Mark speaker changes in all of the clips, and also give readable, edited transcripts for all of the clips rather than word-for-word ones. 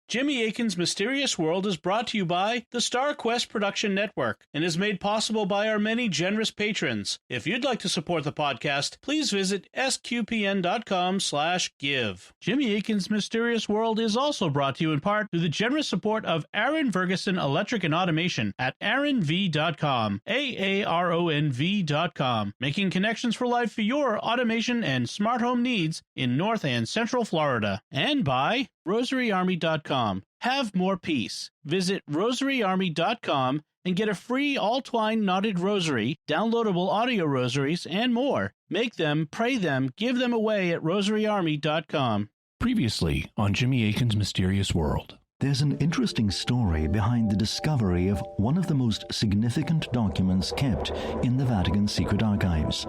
Speaker 1: Jimmy Akin's Mysterious World is brought to you by the Star Quest Production Network and is made possible by our many generous patrons. If you'd like to support the podcast, please visit sqpn.com/give. Jimmy Akin's Mysterious World is also brought to you in part through the generous support of Aaron Ferguson Electric and Automation at aaronv.com, AARONV.com, making connections for life for your automation and smart home needs in North and Central Florida. And by rosaryarmy.com. Have more peace. Visit rosaryarmy.com and get a free all-twine knotted rosary, downloadable audio rosaries, and more. Make them, pray them, give them away at rosaryarmy.com.
Speaker 2: Previously on Jimmy Akin's Mysterious World.
Speaker 3: There's an interesting story behind the discovery of one of the most significant documents kept in the Vatican Secret Archives,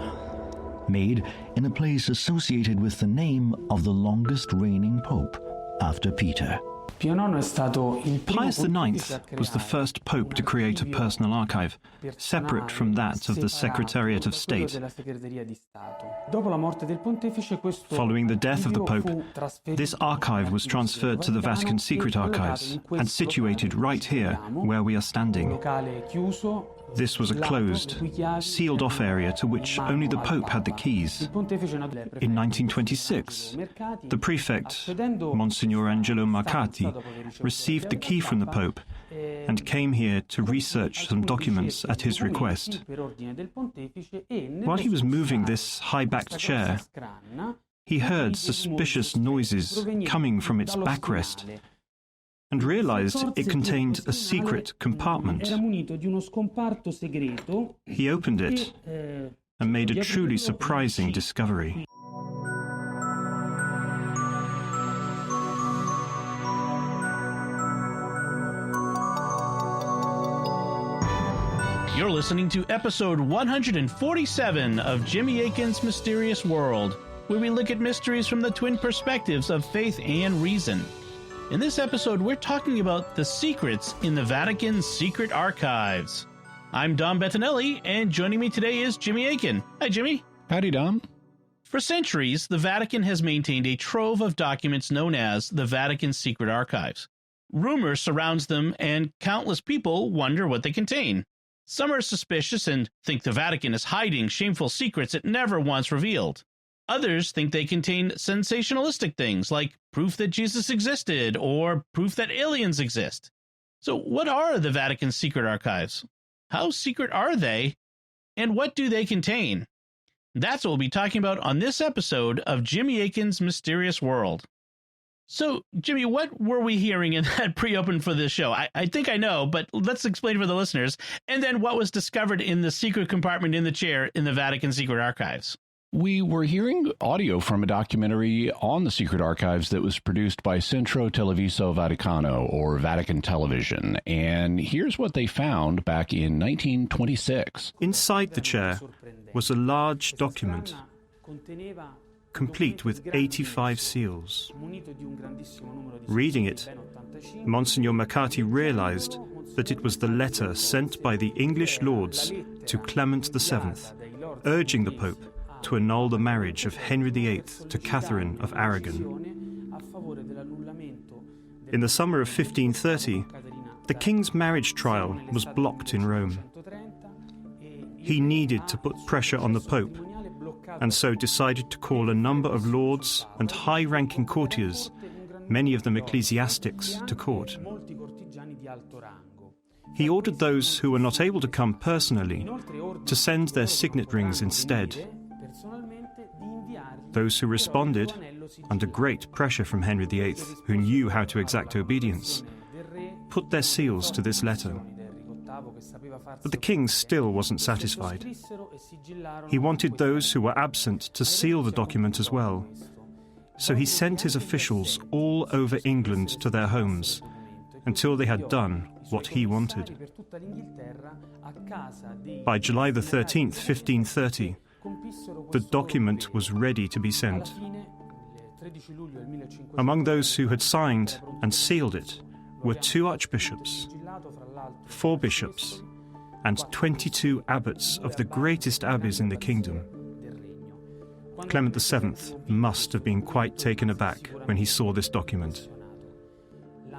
Speaker 3: made in a place associated with the name of the longest reigning pope after Peter.
Speaker 4: Pius IX
Speaker 5: was the first pope to create a personal archive, separate from that of the Secretariat of State. Following the death of the pope, this archive was transferred to the Vatican Secret Archives and situated right here where we are standing. This was a closed, sealed-off area to which only the Pope had the keys. In 1926, the prefect, Monsignor Angelo Marcati, received the key from the Pope and came here to research some documents at his request. While he was moving this high-backed chair, he heard suspicious noises coming from its backrest and realized it contained a secret compartment. He opened it and made a truly surprising discovery.
Speaker 1: You're listening to episode 147 of Jimmy Akin's Mysterious World, where we look at mysteries from the twin perspectives of faith and reason. In this episode, we're talking about the secrets in the Vatican Secret Archives. I'm Dom Bettinelli, and joining me today is Jimmy Akin. Hi, Jimmy.
Speaker 2: Howdy, Dom.
Speaker 1: For centuries, the Vatican has maintained a trove of documents known as the Vatican Secret Archives. Rumor surrounds them, and countless people wonder what they contain. Some are suspicious and think the Vatican is hiding shameful secrets it never once revealed. Others think they contain sensationalistic things like proof that Jesus existed or proof that aliens exist. So what are the Vatican Secret Archives? How secret are they? And what do they contain? That's what we'll be talking about on this episode of Jimmy Akin's Mysterious World. So, Jimmy, what were we hearing in that pre-open for this show? I think I know, but let's explain for the listeners. And then what was discovered in the secret compartment in the chair in the Vatican Secret Archives?
Speaker 2: We were hearing audio from a documentary on the Secret Archives that was produced by Centro Televiso Vaticano, or Vatican Television. And here's what they found back in 1926.
Speaker 5: Inside the chair was a large document, complete with 85 seals. Reading it, Monsignor Marcati realized that it was the letter sent by the English lords to Clement VII, urging the Pope to annul the marriage of Henry VIII to Catherine of Aragon. In the summer of 1530, the king's marriage trial was blocked in Rome. He needed to put pressure on the Pope, and so decided to call a number of lords and high-ranking courtiers, many of them ecclesiastics, to court. He ordered those who were not able to come personally to send their signet rings instead. Those who responded, under great pressure from Henry VIII, who knew how to exact obedience, put their seals to this letter. But the king still wasn't satisfied. He wanted those who were absent to seal the document as well. So he sent his officials all over England to their homes until they had done what he wanted. By July the 13th, 1530, the document was ready to be sent. Among those who had signed and sealed it were 2 archbishops, 4 bishops, and 22 abbots of the greatest abbeys in the kingdom. Clement VII must have been quite taken aback when he saw this document.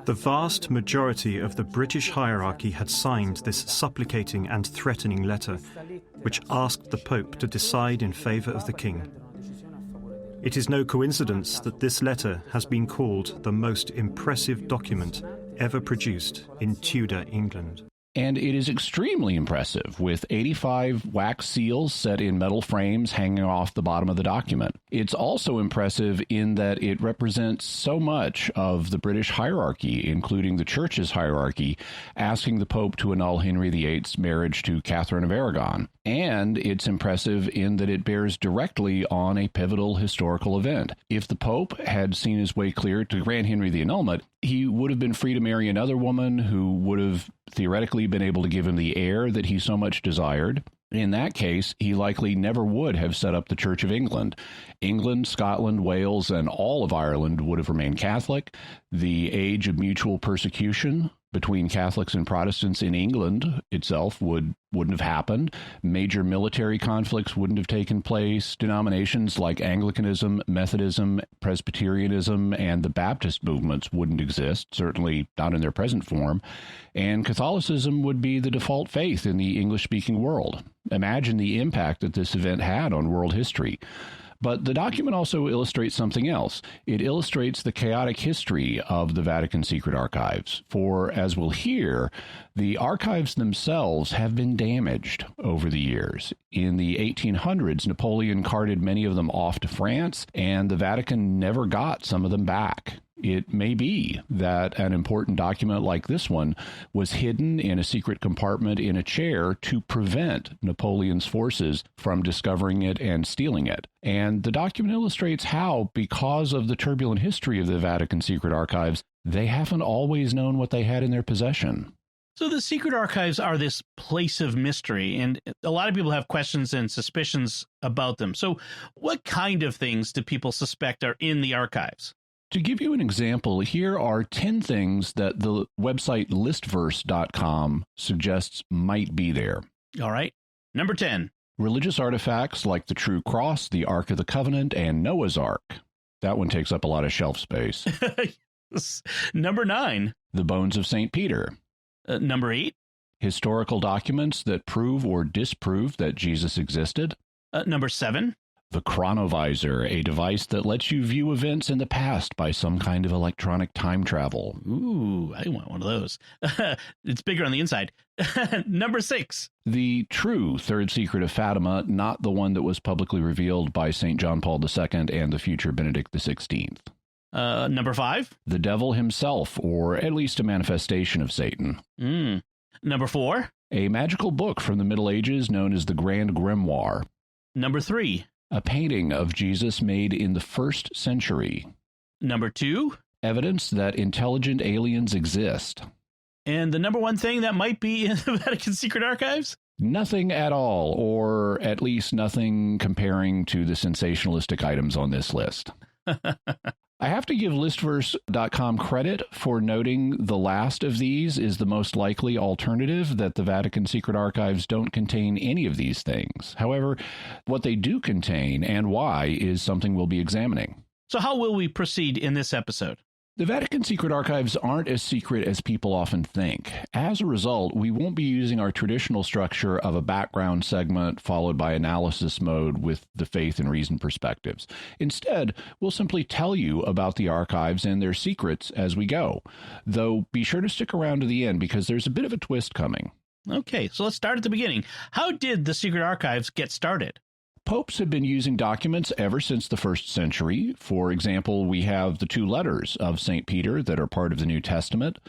Speaker 5: The vast majority of the British hierarchy had signed this supplicating and threatening letter, which asked the Pope to decide in favour of the king. It is no coincidence that this letter has been called the most impressive document ever produced in Tudor England.
Speaker 2: And it is extremely impressive, with 85 wax seals set in metal frames hanging off the bottom of the document. It's also impressive in that it represents so much of the British hierarchy, including the Church's hierarchy, asking the Pope to annul Henry VIII's marriage to Catherine of Aragon. And it's impressive in that it bears directly on a pivotal historical event. If the Pope had seen his way clear to grant Henry the annulment, he would have been free to marry another woman who would have theoretically been able to give him the heir that he so much desired. In that case, he likely never would have set up the Church of England. England, Scotland, Wales, and all of Ireland would have remained Catholic. The age of mutual persecution between Catholics and Protestants in England itself wouldn't have happened. Major military conflicts wouldn't have taken place. Denominations like Anglicanism, Methodism, Presbyterianism, and the Baptist movements wouldn't exist, certainly not in their present form. And Catholicism would be the default faith in the English-speaking world. Imagine the impact that this event had on world history. But the document also illustrates something else. It illustrates the chaotic history of the Vatican Secret Archives. For, as we'll hear, the archives themselves have been damaged over the years. In the 1800s, Napoleon carted many of them off to France, and the Vatican never got some of them back. It may be that an important document like this one was hidden in a secret compartment in a chair to prevent Napoleon's forces from discovering it and stealing it. And the document illustrates how, because of the turbulent history of the Vatican Secret Archives, they haven't always known what they had in their possession.
Speaker 1: So the secret archives are this place of mystery, and a lot of people have questions and suspicions about them. So what kind of things do people suspect are in the archives?
Speaker 2: To give you an example, here are 10 things that the website listverse.com suggests might be there.
Speaker 1: All right. Number 10.
Speaker 2: Religious artifacts like the True Cross, the Ark of the Covenant, and Noah's Ark. That one takes up a lot of shelf space.
Speaker 1: Number 9.
Speaker 2: The bones of St. Peter.
Speaker 1: Number 8.
Speaker 2: Historical documents that prove or disprove that Jesus existed.
Speaker 1: Number 7.
Speaker 2: The Chronovisor, a device that lets you view events in the past by some kind of electronic time travel.
Speaker 1: Ooh, I want one of those. It's bigger on the inside. Number 6.
Speaker 2: The true third secret of Fatima, not the one that was publicly revealed by St. John Paul II and the future Benedict XVI.
Speaker 1: Number 5.
Speaker 2: The devil himself, or at least a manifestation of Satan.
Speaker 1: Number 4.
Speaker 2: A magical book from the Middle Ages known as the Grand Grimoire.
Speaker 1: Number 3.
Speaker 2: A painting of Jesus made in the 1st century.
Speaker 1: Number 2.
Speaker 2: Evidence that intelligent aliens exist.
Speaker 1: And the number 1 thing that might be in the Vatican Secret Archives?
Speaker 2: Nothing at all, or at least nothing comparing to the sensationalistic items on this list. I have to give listverse.com credit for noting the last of these is the most likely alternative, that the Vatican Secret Archives don't contain any of these things. However, what they do contain and why is something we'll be examining.
Speaker 1: So how will we proceed in this episode?
Speaker 2: The Vatican Secret Archives aren't as secret as people often think. As a result, we won't be using our traditional structure of a background segment followed by analysis mode with the faith and reason perspectives. Instead, we'll simply tell you about the archives and their secrets as we go. Though be sure to stick around to the end because there's a bit of a twist coming.
Speaker 1: Okay, so let's start at the beginning. How did the Secret Archives get started?
Speaker 2: Popes have been using documents ever since the 1st century. For example, we have the 2 letters of St. Peter that are part of the New Testament.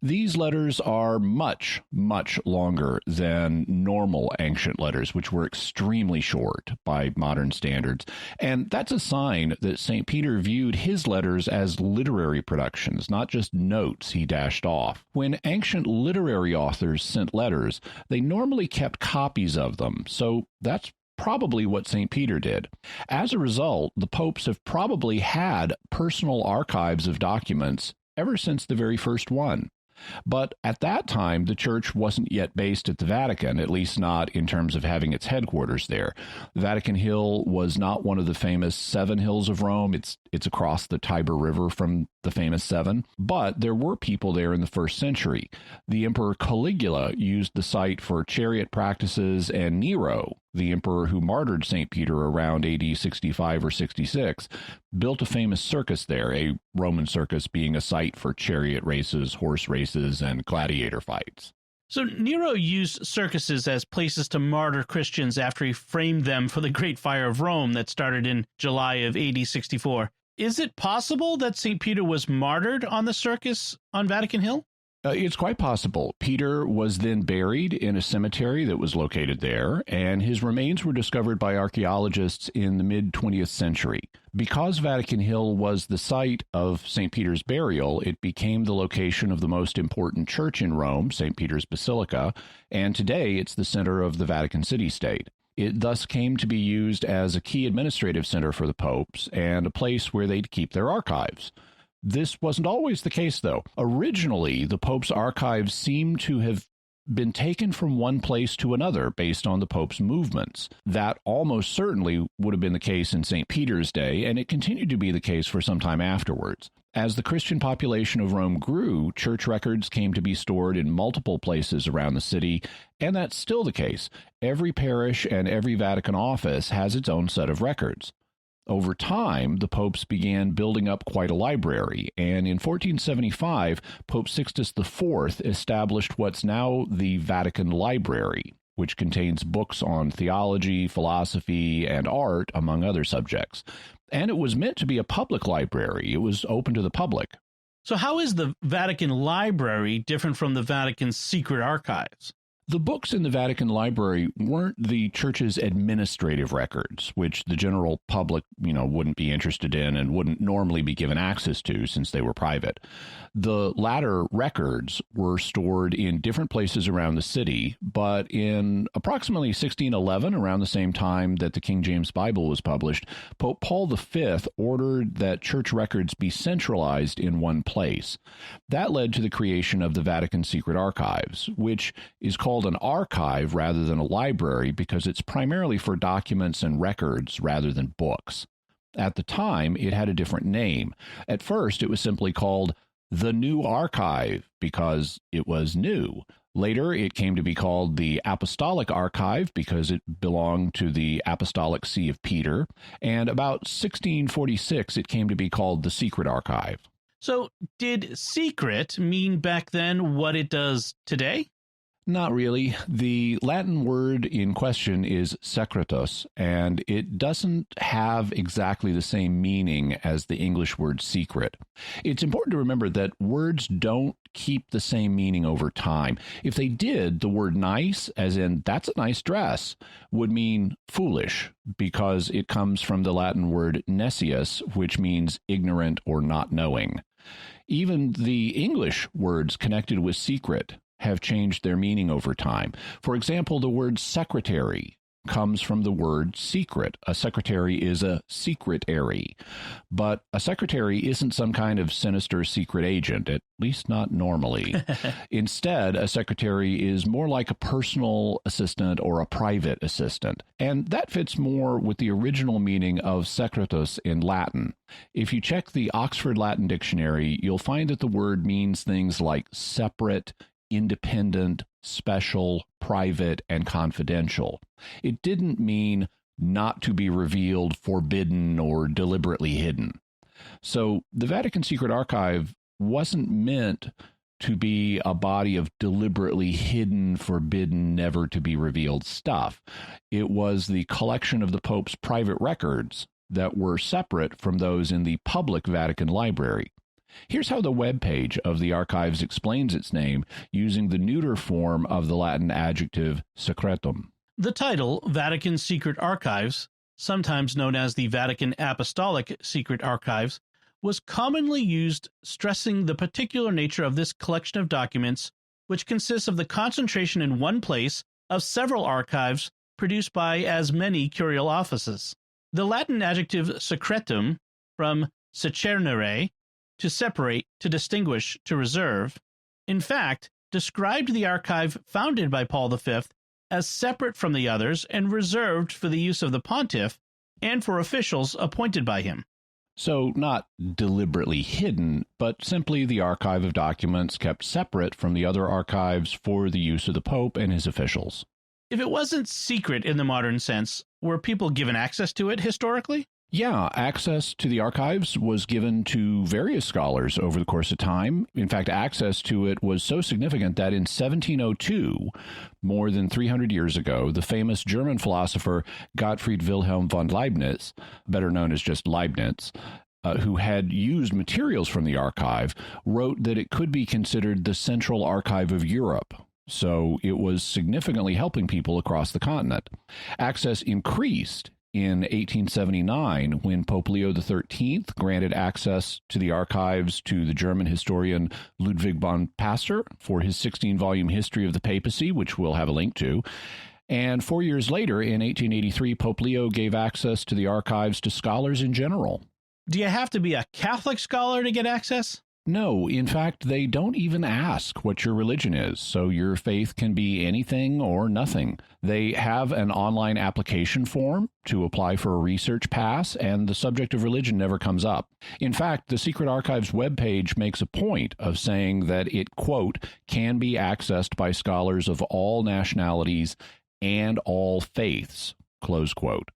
Speaker 2: These letters are much, much longer than normal ancient letters, which were extremely short by modern standards. And that's a sign that St. Peter viewed his letters as literary productions, not just notes he dashed off. When ancient literary authors sent letters, they normally kept copies of them, so that's probably what St. Peter did. As a result, the popes have probably had personal archives of documents ever since the very first one. But at that time, the church wasn't yet based at the Vatican, at least not in terms of having its headquarters there. Vatican Hill was not one of the famous seven hills of Rome. It's across the Tiber River from the famous seven. But there were people there in the first century. The Emperor Caligula used the site for chariot practices, and Nero, the emperor who martyred St. Peter around AD 65 or 66, built a famous circus there, a Roman circus being a site for chariot races, horse races, and gladiator fights.
Speaker 1: So Nero used circuses as places to martyr Christians after he framed them for the Great Fire of Rome that started in July of AD 64. Is it possible that St. Peter was martyred on the circus on Vatican Hill?
Speaker 2: It's quite possible. Peter was then buried in a cemetery that was located there, and his remains were discovered by archaeologists in the mid-20th century. Because Vatican Hill was the site of St. Peter's burial, it became the location of the most important church in Rome, St. Peter's Basilica, and today it's the center of the Vatican city-state. It thus came to be used as a key administrative center for the popes and a place where they'd keep their archives. This wasn't always the case, though. Originally, the Pope's archives seem to have been taken from one place to another based on the Pope's movements. That almost certainly would have been the case in St. Peter's day, and it continued to be the case for some time afterwards. As the Christian population of Rome grew, church records came to be stored in multiple places around the city, and that's still the case. Every parish and every Vatican office has its own set of records. Over time, the popes began building up quite a library, and in 1475, Pope Sixtus IV established what's now the Vatican Library, which contains books on theology, philosophy, and art, among other subjects. And it was meant to be a public library. It was open to the public.
Speaker 1: So how is the Vatican Library different from the Vatican Secret Archives?
Speaker 2: The books in the Vatican Library weren't the church's administrative records, which the general public, wouldn't be interested in and wouldn't normally be given access to since they were private. The latter records were stored in different places around the city, but in approximately 1611, around the same time that the King James Bible was published, Pope Paul V ordered that church records be centralized in one place. That led to the creation of the Vatican Secret Archives, which is called an archive rather than a library because it's primarily for documents and records rather than books. At the time, it had a different name. At first, it was simply called the New Archive because it was new. Later, it came to be called the Apostolic Archive because it belonged to the Apostolic See of Peter. And about 1646, it came to be called the Secret Archive.
Speaker 1: So did secret mean back then what it does today?
Speaker 2: Not really. The Latin word in question is secretus, and it doesn't have exactly the same meaning as the English word secret. It's important to remember that words don't keep the same meaning over time. If they did, the word nice, as in that's a nice dress, would mean foolish because it comes from the Latin word necius, which means ignorant or not knowing. Even the English words connected with secret have changed their meaning over time. For example, the word secretary comes from the word secret. A secretary is a secretary, but a secretary isn't some kind of sinister secret agent, at least not normally. Instead, a secretary is more like a personal assistant or a private assistant, and that fits more with the original meaning of secretus in Latin. If you check the Oxford Latin Dictionary, you'll find that the word means things like separate, independent, special, private, and confidential. It didn't mean not to be revealed, forbidden, or deliberately hidden. So the Vatican Secret Archive wasn't meant to be a body of deliberately hidden, forbidden, never to be revealed stuff. It was the collection of the Pope's private records that were separate from those in the public Vatican Library. Here's how the webpage of the archives explains its name using the neuter form of the Latin adjective secretum.
Speaker 1: The title, Vatican Secret Archives, sometimes known as the Vatican Apostolic Secret Archives, was commonly used stressing the particular nature of this collection of documents, which consists of the concentration in one place of several archives produced by as many curial offices. The Latin adjective secretum, from secernere, to separate, to distinguish, to reserve, In fact, described the archive founded by Paul V as separate from the others and reserved for the use of the pontiff and for officials appointed by him.
Speaker 2: So not deliberately hidden, but simply the archive of documents kept separate from the other archives for the use of the Pope and his officials.
Speaker 1: If it wasn't secret in the modern sense, were people given access to it historically?
Speaker 2: Yeah, access to the archives was given to various scholars over the course of time. In fact, access to it was so significant that in 1702, more than 300 years ago, the famous German philosopher Gottfried Wilhelm von Leibniz, better known as just Leibniz, who had used materials from the archive, wrote that it could be considered the central archive of Europe. So it was significantly helping people across the continent. Access increased in 1879, when Pope Leo XIII granted access to the archives to the German historian Ludwig von Pastor for his 16-volume History of the Papacy, which we'll have a link to. And 4 years later, in 1883, Pope Leo gave access to the archives to scholars in general.
Speaker 1: Do you have to be a Catholic scholar to get access?
Speaker 2: No, in fact, they don't even ask what your religion is, so your faith can be anything or nothing. They have an online application form to apply for a research pass, and the subject of religion never comes up. In fact, the Secret Archives webpage makes a point of saying that it, quote, can be accessed by scholars of all nationalities and all faiths, close quote.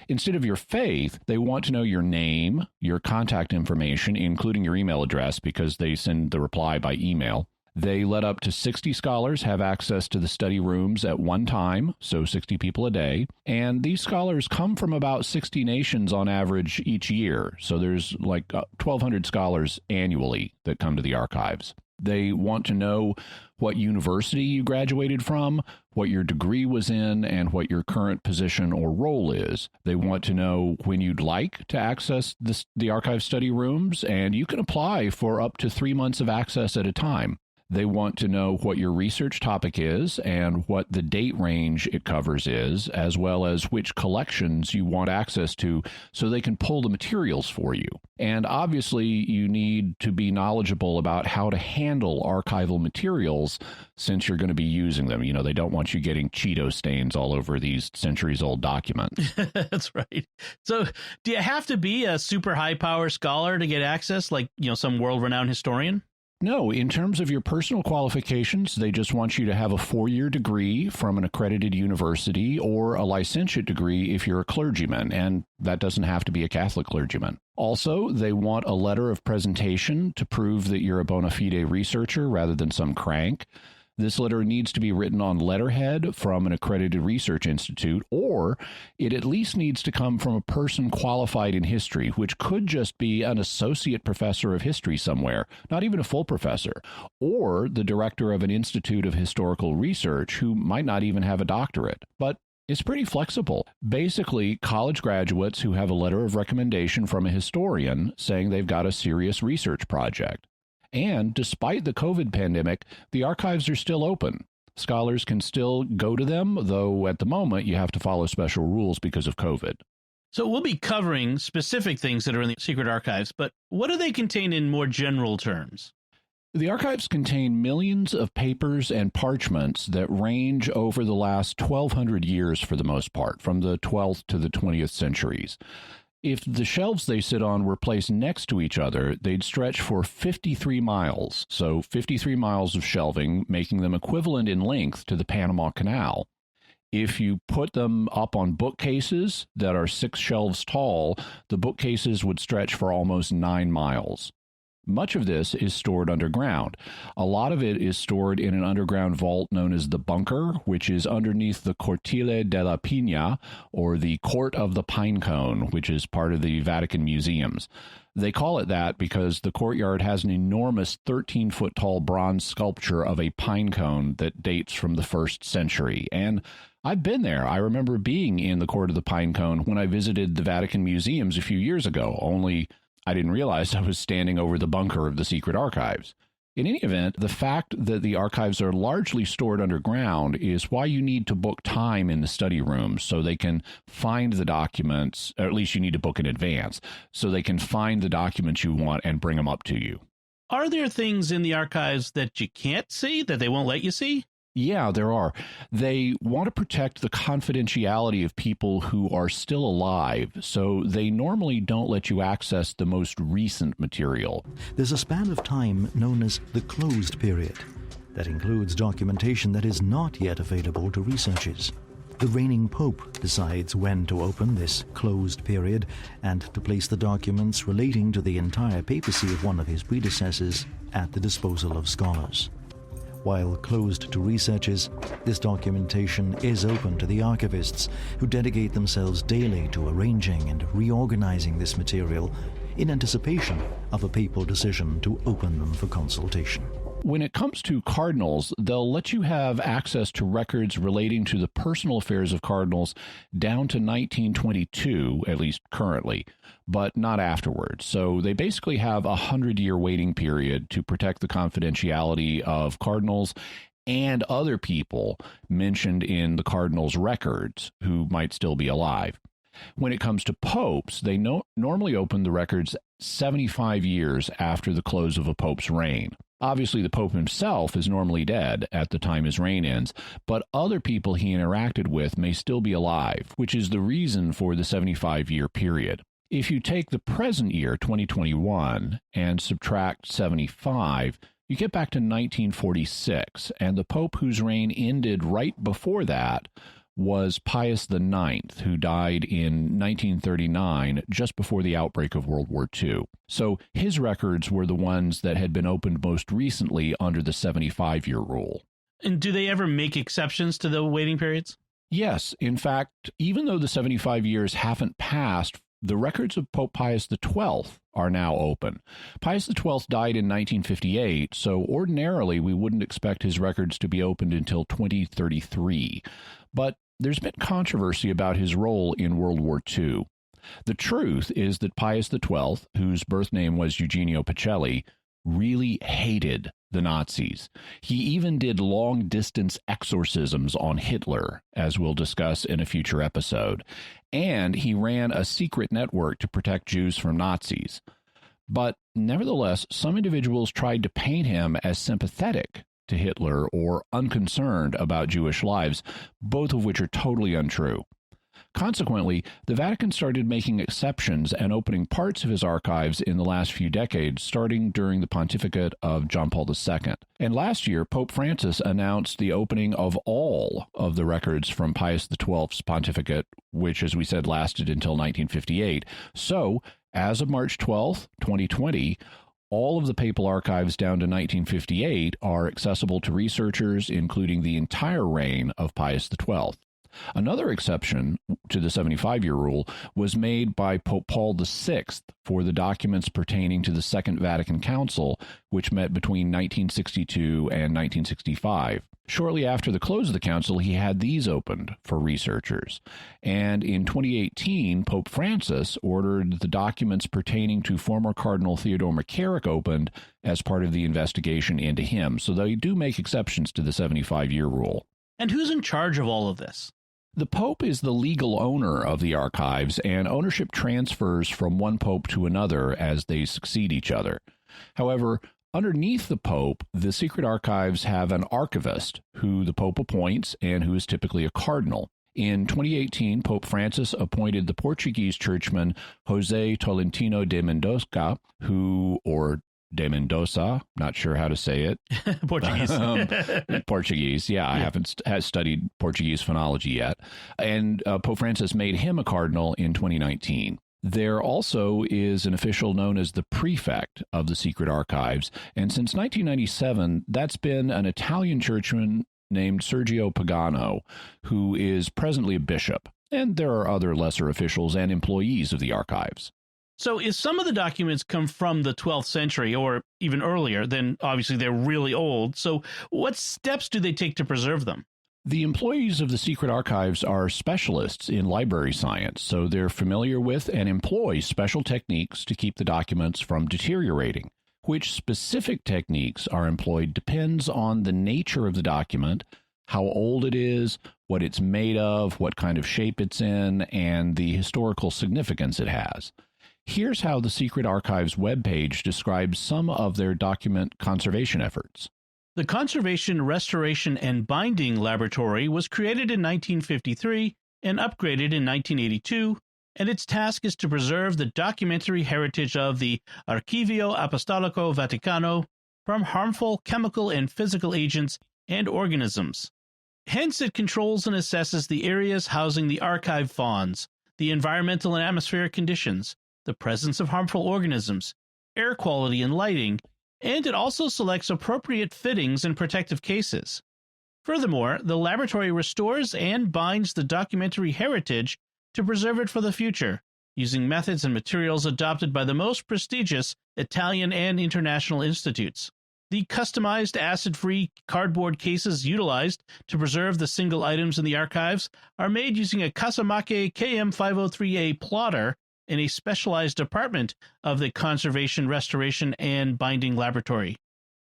Speaker 2: Instead of your faith, they want to know your name, your contact information, including your email address, because they send the reply by email. They let up to 60 scholars have access to the study rooms at one time, so 60 people a day. And these scholars come from about 60 nations on average each year. So there's like 1,200 scholars annually that come to the archives. They want to know what university you graduated from, what your degree was in, and what your current position or role is. They want to know when you'd like to access the archive study rooms, and you can apply for up to 3 months of access at a time. They want to know what your research topic is and what the date range it covers is, as well as which collections you want access to so they can pull the materials for you. And obviously, you need to be knowledgeable about how to handle archival materials since you're going to be using them. You know, they don't want you getting Cheeto stains all over these centuries-old documents.
Speaker 1: That's right. So do you have to be a super high-power scholar to get access, like, some world-renowned historian?
Speaker 2: No, in terms of your personal qualifications, they just want you to have a 4-year degree from an accredited university or a licentiate degree if you're a clergyman, and that doesn't have to be a Catholic clergyman. Also, they want a letter of presentation to prove that you're a bona fide researcher rather than some crank. This letter needs to be written on letterhead from an accredited research institute, or it at least needs to come from a person qualified in history, which could just be an associate professor of history somewhere, not even a full professor, or the director of an institute of historical research who might not even have a doctorate. But it's pretty flexible. Basically, college graduates who have a letter of recommendation from a historian saying they've got a serious research project. And despite the COVID pandemic, the archives are still open. Scholars can still go to them, though at the moment you have to follow special rules because of COVID.
Speaker 1: So we'll be covering specific things that are in the secret archives, but what do they contain in more general terms?
Speaker 2: The archives contain millions of papers and parchments that range over the last 1,200 years for the most part, from the 12th to the 20th centuries. If the shelves they sit on were placed next to each other, they'd stretch for 53 miles, so 53 miles of shelving, making them equivalent in length to the Panama Canal. If you put them up on bookcases that are 6 shelves tall, the bookcases would stretch for almost 9 miles. Much of this is stored underground. A lot of it is stored in an underground vault known as the bunker, which is underneath the Cortile della Pina, or the Court of the Pine Cone, which is part of the Vatican museums. They call it that because the courtyard has an enormous 13-foot tall bronze sculpture of a pine cone that dates from the 1st century. And I've been there. I remember being in the Court of the Pine Cone when I visited the Vatican museums a few years ago, only I didn't realize I was standing over the bunker of the secret archives. In any event, the fact that the archives are largely stored underground is why you need to book time in the study rooms so they can find the documents, or at least you need to book in advance, so they can find the documents you want and bring them up to you.
Speaker 1: Are there things in the archives that you can't see, that they won't let you see?
Speaker 2: Yeah, there are. They want to protect the confidentiality of people who are still alive, so they normally don't let you access the most recent material.
Speaker 3: There's a span of time known as the closed period that includes documentation that is not yet available to researchers. The reigning pope decides when to open this closed period and to place the documents relating to the entire papacy of one of his predecessors at the disposal of scholars. While closed to researchers, this documentation is open to the archivists who dedicate themselves daily to arranging and reorganizing this material in anticipation of a papal decision to open them for consultation.
Speaker 2: When it comes to cardinals, they'll let you have access to records relating to the personal affairs of cardinals down to 1922, at least currently, but not afterwards. So they basically have a 100-year waiting period to protect the confidentiality of cardinals and other people mentioned in the cardinals' records who might still be alive. When it comes to popes, they normally open the records 75 years after the close of a pope's reign. Obviously, the Pope himself is normally dead at the time his reign ends, but other people he interacted with may still be alive, which is the reason for the 75-year period. If you take the present year, 2021, and subtract 75, you get back to 1946, and the Pope whose reign ended right before that was Pius IX, who died in 1939, just before the outbreak of World War II. So his records were the ones that had been opened most recently under the 75-year rule.
Speaker 1: And do they ever make exceptions to the waiting periods?
Speaker 2: Yes. In fact, even though the 75 years haven't passed, the records of Pope Pius XII are now open. Pius XII died in 1958, so ordinarily we wouldn't expect his records to be opened until 2033. But there's been controversy about his role in World War II. The truth is that Pius XII, whose birth name was Eugenio Pacelli, really hated the Nazis. He even did long-distance exorcisms on Hitler, as we'll discuss in a future episode. And he ran a secret network to protect Jews from Nazis. But nevertheless, some individuals tried to paint him as sympathetic to Hitler or unconcerned about Jewish lives, both of which are totally untrue. Consequently, the Vatican started making exceptions and opening parts of his archives in the last few decades, starting during the pontificate of John Paul II. And last year, Pope Francis announced the opening of all of the records from Pius XII's pontificate, which, as we said, lasted until 1958. So, as of March 12, 2020, all of the papal archives down to 1958 are accessible to researchers, including the entire reign of Pius XII. Another exception to the 75-year rule was made by Pope Paul VI for the documents pertaining to the Second Vatican Council, which met between 1962 and 1965. Shortly after the close of the council, he had these opened for researchers. And in 2018, Pope Francis ordered the documents pertaining to former Cardinal Theodore McCarrick opened as part of the investigation into him. So they do make exceptions to the 75-year rule.
Speaker 1: And who's in charge of all of this?
Speaker 2: The Pope is the legal owner of the archives, and ownership transfers from one pope to another as they succeed each other. However, underneath the Pope, the secret archives have an archivist who the Pope appoints and who is typically a cardinal. In 2018, Pope Francis appointed the Portuguese churchman José Tolentino de Mendoza, de Mendoza, not sure how to say it.
Speaker 1: Portuguese.
Speaker 2: Portuguese, yeah. I haven't studied Portuguese phonology yet. And Pope Francis made him a cardinal in 2019. There also is an official known as the prefect of the secret archives. And since 1997, that's been an Italian churchman named Sergio Pagano, who is presently a bishop. And there are other lesser officials and employees of the archives.
Speaker 1: So if some of the documents come from the 12th century or even earlier, then obviously they're really old. So what steps do they take to preserve them?
Speaker 2: The employees of the secret archives are specialists in library science, so they're familiar with and employ special techniques to keep the documents from deteriorating. Which specific techniques are employed depends on the nature of the document, how old it is, what it's made of, what kind of shape it's in, and the historical significance it has. Here's how the Secret Archives webpage describes some of their document conservation efforts.
Speaker 1: The Conservation, Restoration, and Binding Laboratory was created in 1953 and upgraded in 1982, and its task is to preserve the documentary heritage of the Archivio Apostolico Vaticano from harmful chemical and physical agents and organisms. Hence, it controls and assesses the areas housing the archive fauns, the environmental and atmospheric conditions, the presence of harmful organisms, air quality and lighting, and it also selects appropriate fittings and protective cases. Furthermore, the laboratory restores and binds the documentary heritage to preserve it for the future, using methods and materials adopted by the most prestigious Italian and international institutes. The customized acid-free cardboard cases utilized to preserve the single items in the archives are made using a Casamake KM503A plotter in a specialized department of the Conservation, Restoration, and Binding Laboratory.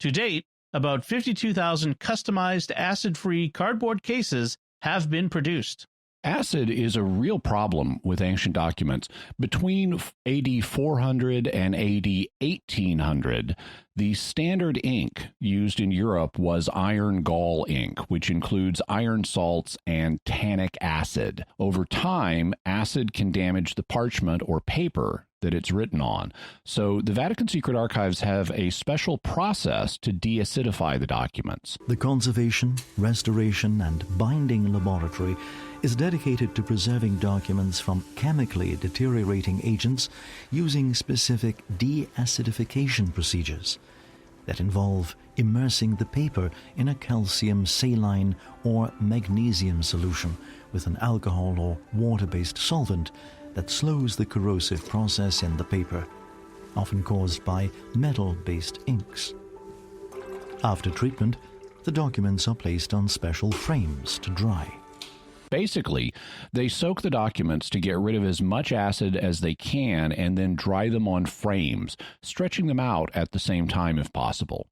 Speaker 1: To date, about 52,000 customized acid-free cardboard cases have been produced.
Speaker 2: Acid is a real problem with ancient documents. Between AD 400 and AD 1800, the standard ink used in Europe was iron gall ink, which includes iron salts and tannic acid. Over time, acid can damage the parchment or paper that it's written on. So the Vatican Secret Archives have a special process to deacidify the documents.
Speaker 3: The Conservation, Restoration, and Binding Laboratory is dedicated to preserving documents from chemically deteriorating agents using specific deacidification procedures that involve immersing the paper in a calcium saline or magnesium solution with an alcohol or water-based solvent that slows the corrosive process in the paper, often caused by metal-based inks. After treatment, the documents are placed on special frames to dry.
Speaker 2: Basically, they soak the documents to get rid of as much acid as they can and then dry them on frames, stretching them out at the same time if possible.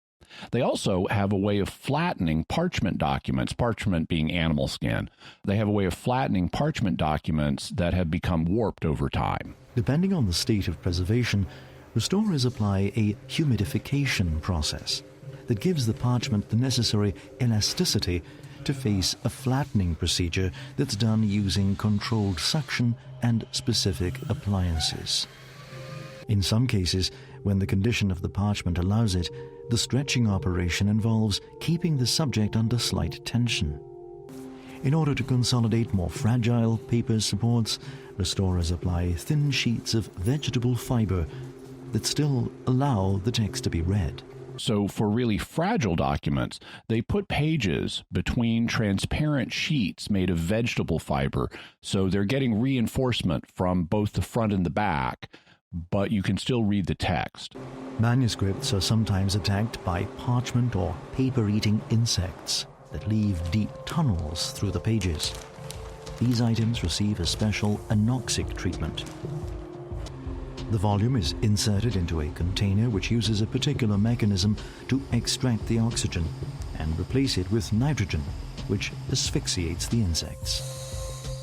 Speaker 2: They also have a way of flattening parchment documents, parchment being animal skin. They have a way of flattening parchment documents that have become warped over time.
Speaker 3: Depending on the state of preservation, restorers apply a humidification process that gives the parchment the necessary elasticity to face a flattening procedure that's done using controlled suction and specific appliances. In some cases, when the condition of the parchment allows it, the stretching operation involves keeping the subject under slight tension. In order to consolidate more fragile paper supports, restorers apply thin sheets of vegetable fiber that still allow the text to be read.
Speaker 2: So for really fragile documents, they put pages between transparent sheets made of vegetable fiber, so they're getting reinforcement from both the front and the back, but you can still read the text.
Speaker 3: Manuscripts are sometimes attacked by parchment or paper-eating insects that leave deep tunnels through the pages. These items receive a special anoxic treatment. The volume is inserted into a container which uses a particular mechanism to extract the oxygen and replace it with nitrogen, which asphyxiates the insects.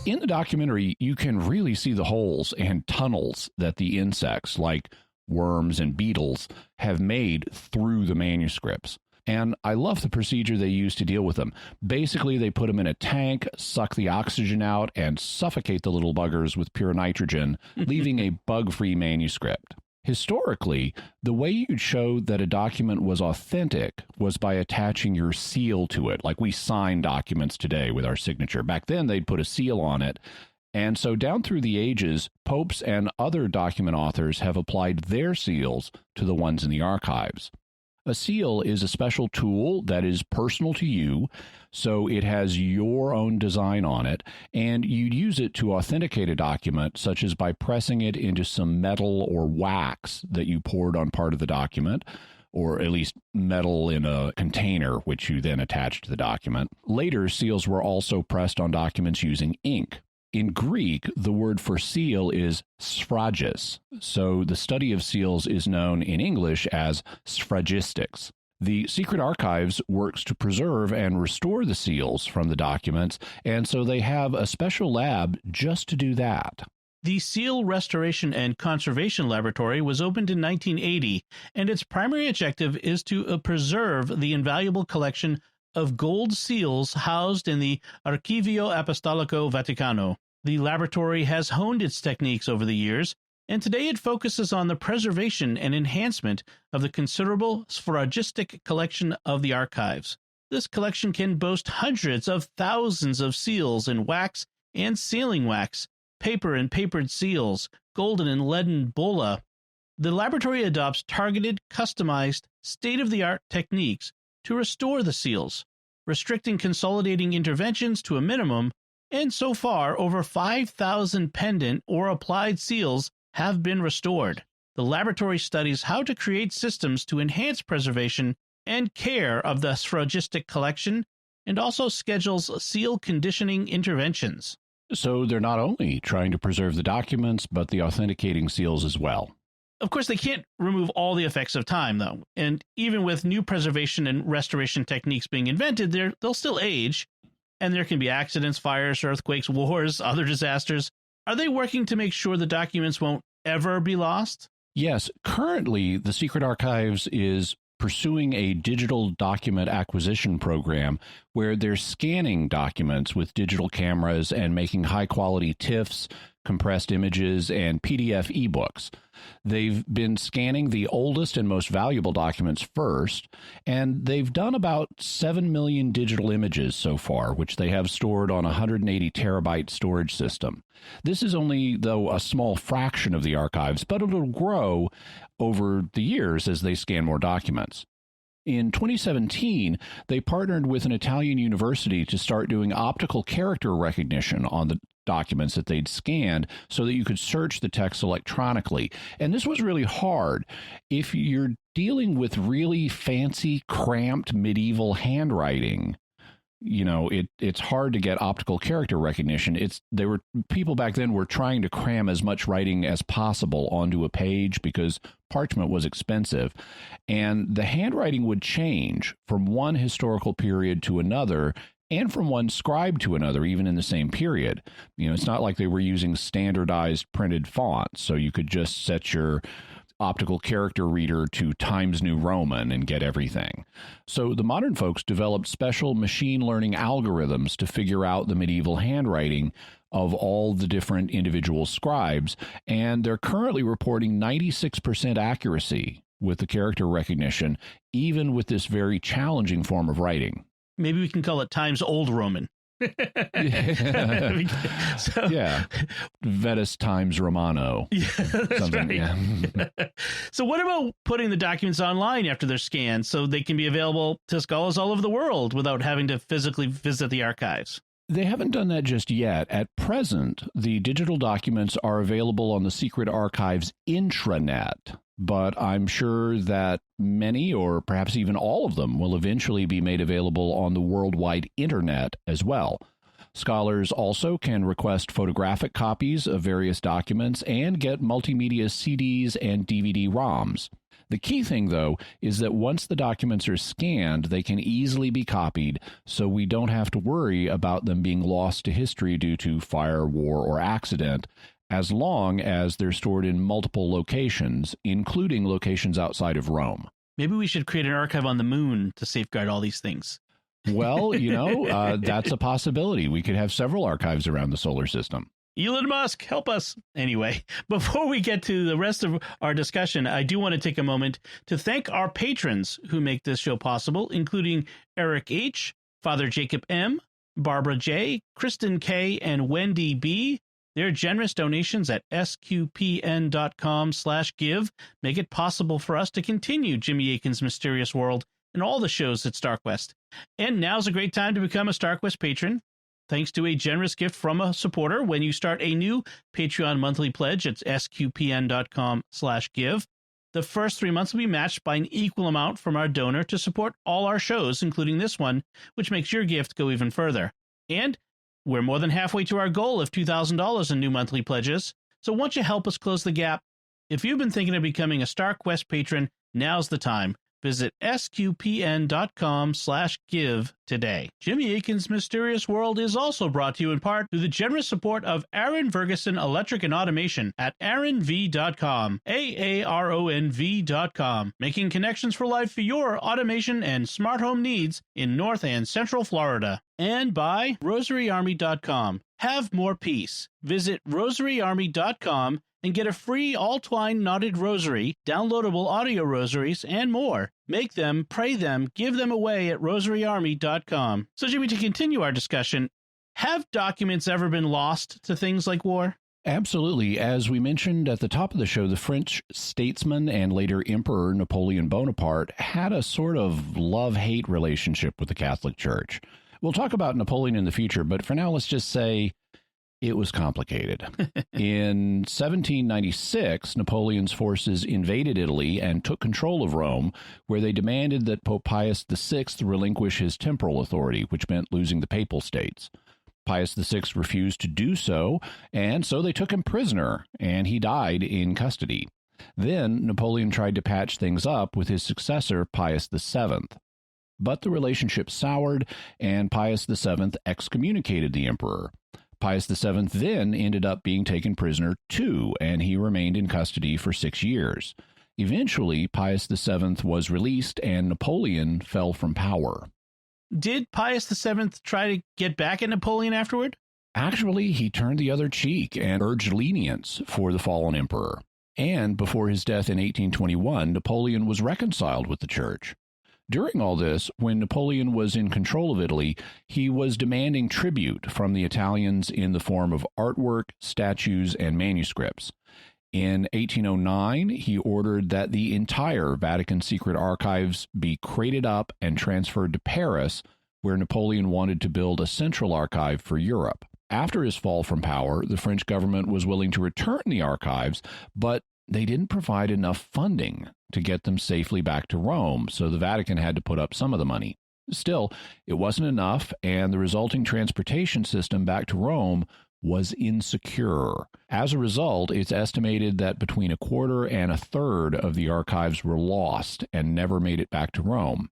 Speaker 2: In the documentary, you can really see the holes and tunnels that the insects, like worms and beetles, have made through the manuscripts. And I love the procedure they use to deal with them. Basically, they put them in a tank, suck the oxygen out, and suffocate the little buggers with pure nitrogen, leaving a bug-free manuscript. Historically, the way you'd show that a document was authentic was by attaching your seal to it, like we sign documents today with our signature. Back then, they'd put a seal on it. And so down through the ages, popes and other document authors have applied their seals to the ones in the archives. A seal is a special tool that is personal to you, so it has your own design on it, and you'd use it to authenticate a document, such as by pressing it into some metal or wax that you poured on part of the document, or at least metal in a container, which you then attached to the document. Later, seals were also pressed on documents using ink. In Greek, the word for seal is sphragus, so the study of seals is known in English as sphagistics. The Secret Archives works to preserve and restore the seals from the documents, and so they have a special lab just to do that.
Speaker 1: The Seal Restoration and Conservation Laboratory was opened in 1980, and its primary objective is to preserve the invaluable collection of gold seals housed in the Archivio Apostolico Vaticano. The laboratory has honed its techniques over the years, and today it focuses on the preservation and enhancement of the considerable sphagistic collection of the archives. This collection can boast hundreds of thousands of seals in wax and sealing wax, paper and papered seals, golden and leaden bulla. The laboratory adopts targeted, customized, state-of-the-art techniques to restore the seals, restricting consolidating interventions to a minimum, and so far over 5,000 pendant or applied seals have been restored. The laboratory studies how to create systems to enhance preservation and care of the sphagistic collection, and also schedules seal conditioning interventions.
Speaker 2: So they're not only trying to preserve the documents, but the authenticating seals as well.
Speaker 1: Of course, they can't remove all the effects of time, though. And even with new preservation and restoration techniques being invented, they'll still age. And there can be accidents, fires, earthquakes, wars, other disasters. Are they working to make sure the documents won't ever be lost?
Speaker 2: Yes. Currently, the Secret Archives is pursuing a digital document acquisition program where they're scanning documents with digital cameras and making high-quality TIFFs, compressed images, and PDF ebooks. They've been scanning the oldest and most valuable documents first, and they've done about 7 million digital images so far, which they have stored on a 180 terabyte storage system. This is only, though, a small fraction of the archives, but it'll grow over the years as they scan more documents. In 2017, they partnered with an Italian university to start doing optical character recognition on the documents that they'd scanned so that you could search the text electronically. And this was really hard. If you're dealing with really fancy, cramped medieval handwriting, it's hard to get optical character recognition. People back then were trying to cram as much writing as possible onto a page because parchment was expensive, and the handwriting would change from one historical period to another and from one scribe to another, even in the same period. It's not like they were using standardized printed fonts, so you could just set your optical character reader to Times New Roman and get everything. So the modern folks developed special machine learning algorithms to figure out the medieval handwriting of all the different individual scribes, and they're currently reporting 96% accuracy with the character recognition, even with this very challenging form of writing.
Speaker 1: Maybe we can call it Times Old Roman.
Speaker 2: Yeah. Vetus Times Romano.
Speaker 1: Yeah, that's right. Yeah. So what about putting the documents online after they're scanned so they can be available to scholars all over the world without having to physically visit the archives?
Speaker 2: They haven't done that just yet. At present, the digital documents are available on the Secret Archives intranet, but I'm sure that many, or perhaps even all of them, will eventually be made available on the worldwide internet as well. Scholars also can request photographic copies of various documents and get multimedia CDs and DVD-ROMs. The key thing, though, is that once the documents are scanned, they can easily be copied, so we don't have to worry about them being lost to history due to fire, war, or accident, as long as they're stored in multiple locations, including locations outside of Rome.
Speaker 1: Maybe we should create an archive on the moon to safeguard all these things.
Speaker 2: Well, that's a possibility. We could have several archives around the solar system.
Speaker 1: Elon Musk, help us. Anyway, before we get to the rest of our discussion, I do want to take a moment to thank our patrons who make this show possible, including Eric H., Father Jacob M., Barbara J., Kristen K., and Wendy B. Their generous donations at sqpn.com/give make it possible for us to continue Jimmy Akin's Mysterious World and all the shows at StarQuest. And now's a great time to become a StarQuest patron. Thanks to a generous gift from a supporter when you start a new Patreon monthly pledge at sqpn.com/give. The first 3 months will be matched by an equal amount from our donor to support all our shows, including this one, which makes your gift go even further. And we're more than halfway to our goal of $2,000 in new monthly pledges, so won't you help us close the gap? If you've been thinking of becoming a StarQuest patron, now's the time. Visit sqpn.com/give today. Jimmy Akin's Mysterious World is also brought to you in part through the generous support of Aaron Ferguson Electric and Automation at aaronv.com, AARONV.com, making connections for life for your automation and smart home needs in North and Central Florida. And by rosaryarmy.com. Have more peace. Visit rosaryarmy.com and get a free all-twine knotted rosary, downloadable audio rosaries, and more. Make them, pray them, give them away at rosaryarmy.com. So, Jimmy, to continue our discussion, have documents ever been lost to things like war?
Speaker 2: Absolutely. As we mentioned at the top of the show, the French statesman and later Emperor Napoleon Bonaparte had a sort of love-hate relationship with the Catholic Church. We'll talk about Napoleon in the future, but for now, let's just say it was complicated. In 1796, Napoleon's forces invaded Italy and took control of Rome, where they demanded that Pope Pius VI relinquish his temporal authority, which meant losing the Papal States. Pius VI refused to do so, and so they took him prisoner, and he died in custody. Then Napoleon tried to patch things up with his successor, Pius VII. But the relationship soured, and Pius VII excommunicated the emperor. Pius VII then ended up being taken prisoner too, and he remained in custody for 6 years. Eventually, Pius VII was released, and Napoleon fell from power.
Speaker 1: Did Pius VII try to get back at Napoleon afterward?
Speaker 2: Actually, he turned the other cheek and urged lenience for the fallen emperor. And before his death in 1821, Napoleon was reconciled with the church. During all this, when Napoleon was in control of Italy, he was demanding tribute from the Italians in the form of artwork, statues, and manuscripts. In 1809, he ordered that the entire Vatican Secret Archives be crated up and transferred to Paris, where Napoleon wanted to build a central archive for Europe. After his fall from power, the French government was willing to return the archives, but they didn't provide enough funding to get them safely back to Rome, so the Vatican had to put up some of the money. Still, it wasn't enough, and the resulting transportation system back to Rome was insecure. As a result, it's estimated that between a quarter and a third of the archives were lost and never made it back to Rome.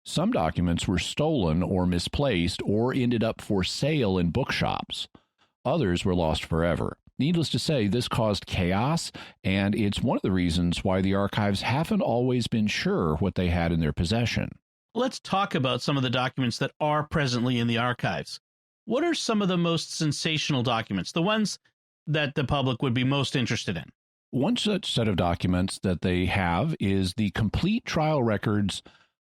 Speaker 2: Some documents were stolen or misplaced or ended up for sale in bookshops. Others were lost forever. Needless to say, this caused chaos, and it's one of the reasons why the archives haven't always been sure what they had in their possession.
Speaker 1: Let's talk about some of the documents that are presently in the archives. What are some of the most sensational documents, the ones that the public would be most interested in?
Speaker 2: One such set of documents that they have is the complete trial records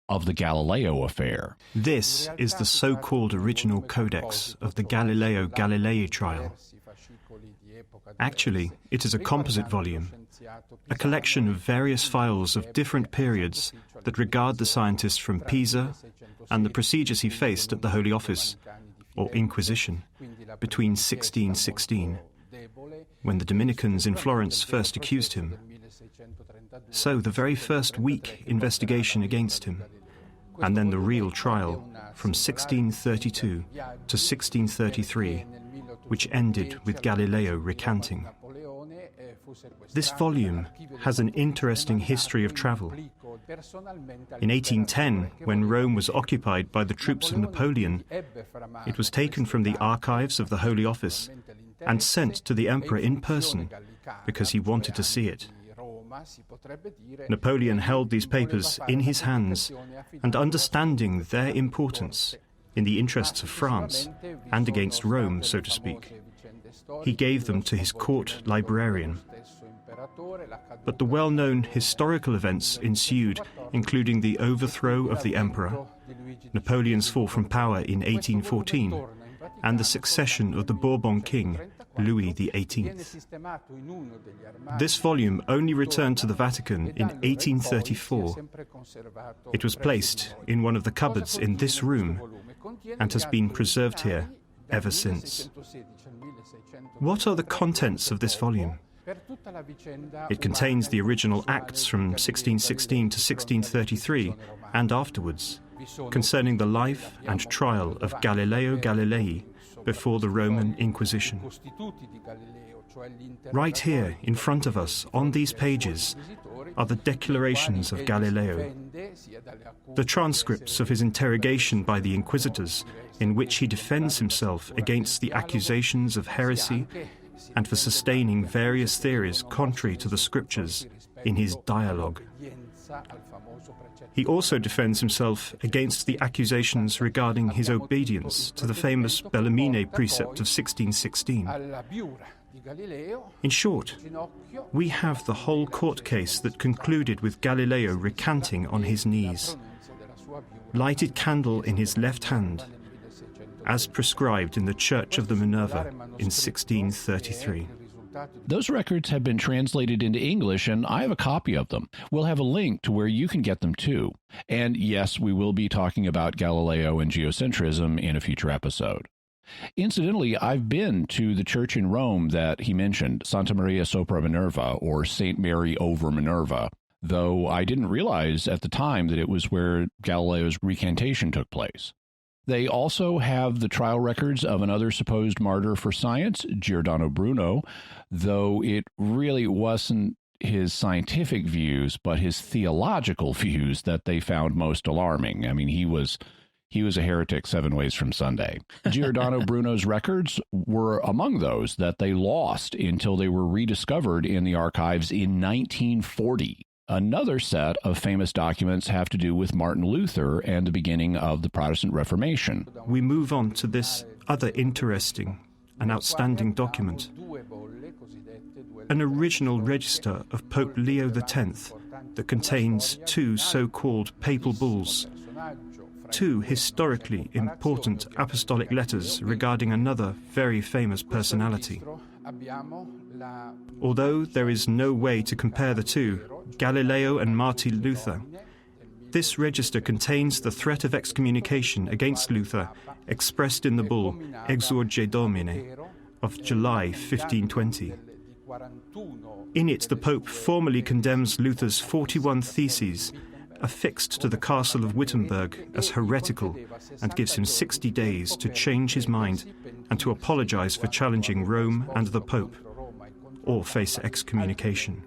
Speaker 2: of the Galileo affair.
Speaker 5: This is the so-called original Codex of the Galileo Galilei trial. Actually, it is a composite volume, a collection of various files of different periods that regard the scientist from Pisa and the procedures he faced at the Holy Office, or Inquisition, between 1616, when the Dominicans in Florence first accused him. So the very first weak investigation against him, and then the real trial from 1632 to 1633, which ended with Galileo recanting. This volume has an interesting history of travel. In 1810, when Rome was occupied by the troops of Napoleon, it was taken from the archives of the Holy Office and sent to the emperor in person because he wanted to see it. Napoleon held these papers in his hands, and understanding their importance in the interests of France and against Rome, so to speak, he gave them to his court librarian. But the well-known historical events ensued, including the overthrow of the emperor, Napoleon's fall from power in 1814, and the succession of the Bourbon king, Louis XVIII. This volume only returned to the Vatican in 1834. It was placed in one of the cupboards in this room and has been preserved here ever since. What are the contents of this volume? It contains the original acts from 1616 to 1633 and afterwards, concerning the life and trial of Galileo Galilei before the Roman Inquisition. Right here, in front of us, on these pages, are the declarations of Galileo, the transcripts of his interrogation by the inquisitors, in which he defends himself against the accusations of heresy and for sustaining various theories contrary to the scriptures in his dialogue. He also defends himself against the accusations regarding his obedience to the famous Bellarmine precept of 1616. In short, we have the whole court case that concluded with Galileo recanting on his knees, lighted candle in his left hand, as prescribed in the Church of the Minerva in 1633.
Speaker 2: Those records have been translated into English, and I have a copy of them. We'll have a link to where you can get them too. And yes, we will be talking about Galileo and geocentrism in a future episode. Incidentally, I've been to the church in Rome that he mentioned, Santa Maria sopra Minerva, or St. Mary over Minerva, though I didn't realize at the time that it was where Galileo's recantation took place. They also have the trial records of another supposed martyr for science, Giordano Bruno, though it really wasn't his scientific views, but his theological views that they found most alarming. I mean, he was a heretic 7 ways from Sunday. Giordano Bruno's records were among those that they lost until they were rediscovered in the archives in 1940. Another set of famous documents have to do with Martin Luther and the beginning of the Protestant Reformation.
Speaker 5: We move on to this other interesting and outstanding document. An original register of Pope Leo X that contains 2 so-called papal bulls, 2 historically important apostolic letters regarding another very famous personality. Although there is no way to compare the two, Galileo and Martin Luther, this register contains the threat of excommunication against Luther expressed in the bull Exsurge Domine of July 1520. In it, the Pope formally condemns Luther's 41 theses affixed to the castle of Wittenberg as heretical and gives him 60 days to change his mind and to apologize for challenging Rome and the Pope, or face excommunication.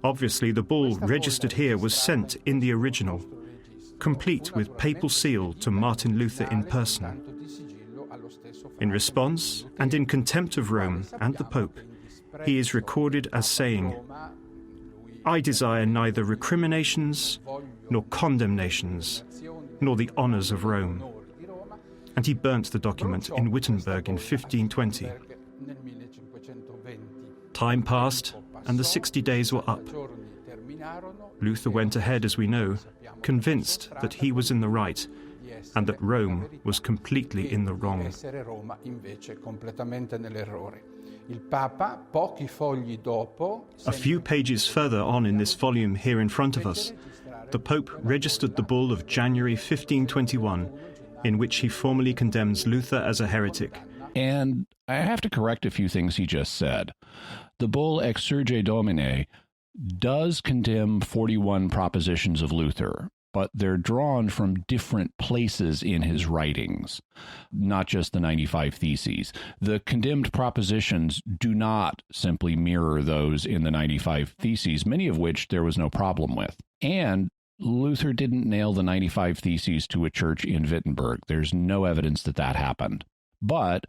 Speaker 5: Obviously, the bull registered here was sent in the original, complete with papal seal to Martin Luther in person. In response, and in contempt of Rome and the Pope, he is recorded as saying, "I desire neither recriminations nor condemnations, nor the honours of Rome." And he burnt the document in Wittenberg in 1520. Time passed, and the 60 days were up. Luther went ahead, as we know, convinced that he was in the right, and that Rome was completely in the wrong. A few pages further on in this volume here in front of us, the Pope registered the bull of January 1521, in which he formally condemns Luther as a heretic.
Speaker 2: And I have to correct a few things he just said. The bull Exsurge Domine does condemn 41 propositions of Luther, but they're drawn from different places in his writings, not just the 95 Theses. The condemned propositions do not simply mirror those in the 95 Theses, many of which there was no problem with. And Luther didn't nail the 95 Theses to a church in Wittenberg. There's no evidence that that happened. But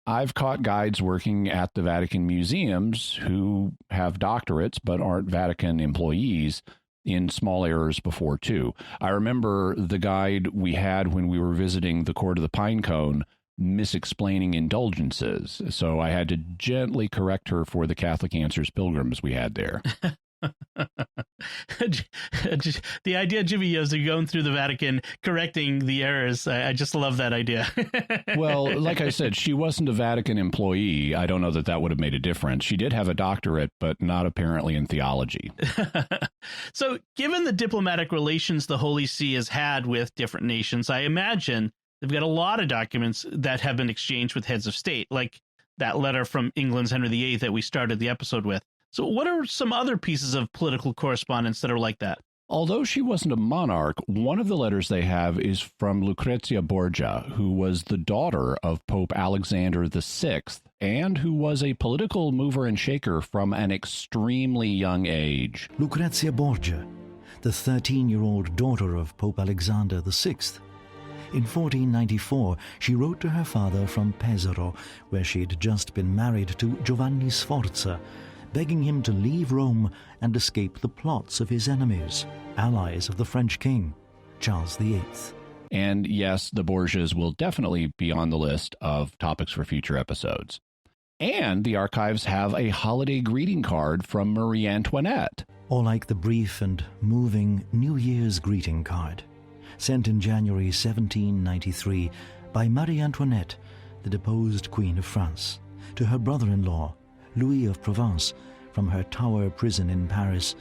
Speaker 2: I've caught guides working at the Vatican museums who have doctorates but aren't Vatican employees in small errors before, too. I remember the guide we had when we were visiting the Court of the Pinecone misexplaining indulgences, so I had to gently correct her for the Catholic Answers pilgrims we had there.
Speaker 1: The idea, Jimmy, is you're going through the Vatican correcting the errors. I just love that idea.
Speaker 2: Well, like I said, she wasn't a Vatican employee. I don't know that that would have made a difference. She did have a doctorate, but not apparently in theology.
Speaker 1: So, given the diplomatic relations the Holy See has had with different nations, I imagine they've got a lot of documents that have been exchanged with heads of state, like that letter from England's Henry VIII that we started the episode with. So what are some other pieces of political correspondence that are like that?
Speaker 2: Although she wasn't a monarch, one of the letters they have is from Lucrezia Borgia, who was the daughter of Pope Alexander VI and who was a political mover and shaker from an extremely young age.
Speaker 3: Lucrezia Borgia, the 13-year-old daughter of Pope Alexander VI. In 1494, she wrote to her father from Pesaro, where she had just been married to Giovanni Sforza, begging him to leave Rome and escape the plots of his enemies, allies of the French king, Charles VIII.
Speaker 2: And yes, the Borgias will definitely be on the list of topics for future episodes. And the archives have a holiday greeting card from Marie Antoinette.
Speaker 3: Or like the brief and moving New Year's greeting card, sent in January 1793 by Marie Antoinette, the deposed Queen of France, to her brother-in-law, Louis of Provence, from her Tower prison in Paris,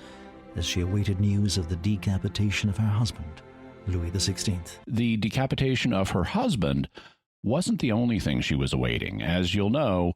Speaker 3: as she awaited news of the decapitation of her husband, Louis XVI.
Speaker 2: The decapitation of her husband wasn't the only thing she was awaiting. As you'll know,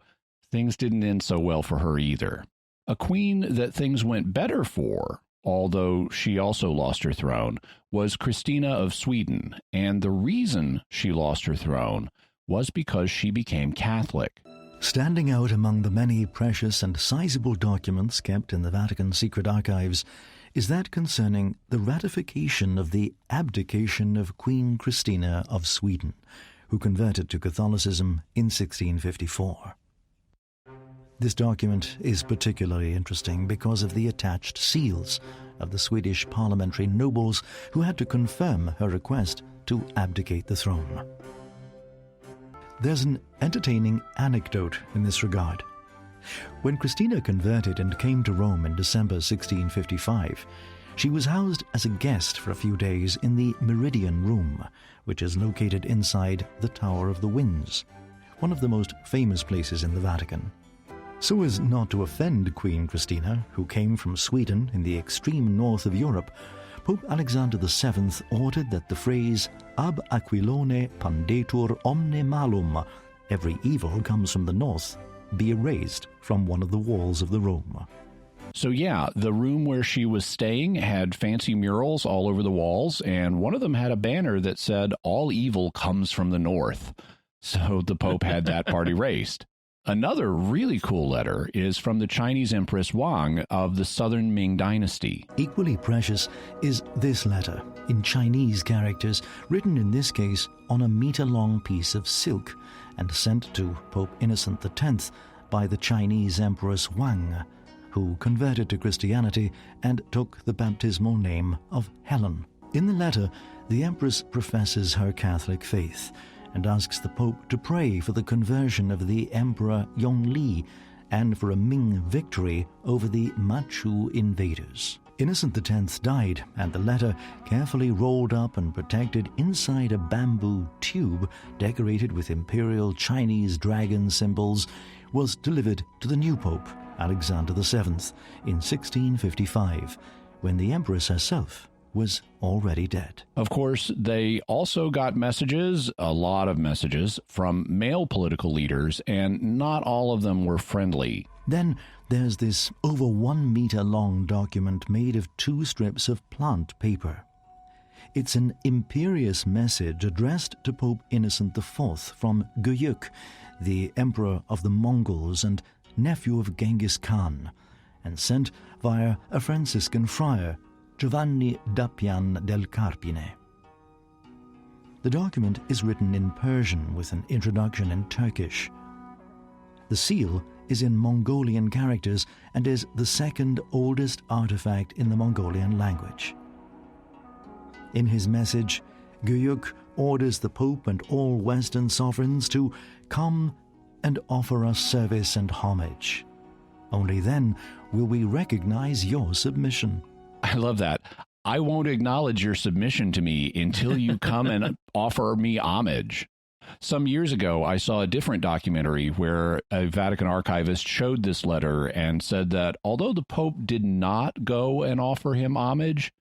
Speaker 2: things didn't end so well for her either. A queen that things went better for, although she also lost her throne, was Christina of Sweden, and the reason she lost her throne was because she became Catholic.
Speaker 3: Standing out among the many precious and sizable documents kept in the Vatican Secret Archives is that concerning the ratification of the abdication of Queen Christina of Sweden, who converted to Catholicism in 1654. This document is particularly interesting because of the attached seals of the Swedish parliamentary nobles who had to confirm her request to abdicate the throne. There's an entertaining anecdote in this regard. When Christina converted and came to Rome in December 1655, she was housed as a guest for a few days in the Meridian Room, which is located inside the Tower of the Winds, one of the most famous places in the Vatican. So as not to offend Queen Christina, who came from Sweden in the extreme north of Europe, Pope Alexander VII ordered that the phrase ab aquilone pandetur omne malum, every evil comes from the north, be erased from one of the walls of the room.
Speaker 2: So yeah, the room where she was staying had fancy murals all over the walls, and one of them had a banner that said, "All evil comes from the north." So the Pope had that part erased. Another really cool letter is from the Chinese Empress Wang of the Southern Ming Dynasty.
Speaker 3: Equally precious is this letter, in Chinese characters, written in this case on a meter-long piece of silk and sent to Pope Innocent X by the Chinese Empress Wang, who converted to Christianity and took the baptismal name of Helen. In the letter, the Empress professes her Catholic faith and asks the Pope to pray for the conversion of the Emperor Yongli and for a Ming victory over the Manchu invaders. Innocent X died, and the letter, carefully rolled up and protected inside a bamboo tube decorated with imperial Chinese dragon symbols, was delivered to the new Pope, Alexander VII, in 1655, when the Empress herself was already dead.
Speaker 2: Of course, they also got messages, a lot of messages, from male political leaders, and not all of them were friendly.
Speaker 3: Then there's this over 1 meter long document made of 2 strips of plant paper. It's an imperious message addressed to Pope Innocent IV from Guyuk, the emperor of the Mongols and nephew of Genghis Khan, and sent via a Franciscan friar, Giovanni Dappian del Carpine. The document is written in Persian with an introduction in Turkish. The seal is in Mongolian characters and is the second oldest artifact in the Mongolian language. In his message, Guyuk orders the Pope and all Western sovereigns to come and offer us service and homage. Only then will we recognize your submission.
Speaker 2: I love that. I won't acknowledge your submission to me until you come and offer me homage. Some years ago, I saw a different documentary where a Vatican archivist showed this letter and said that although the Pope did not go and offer him homage,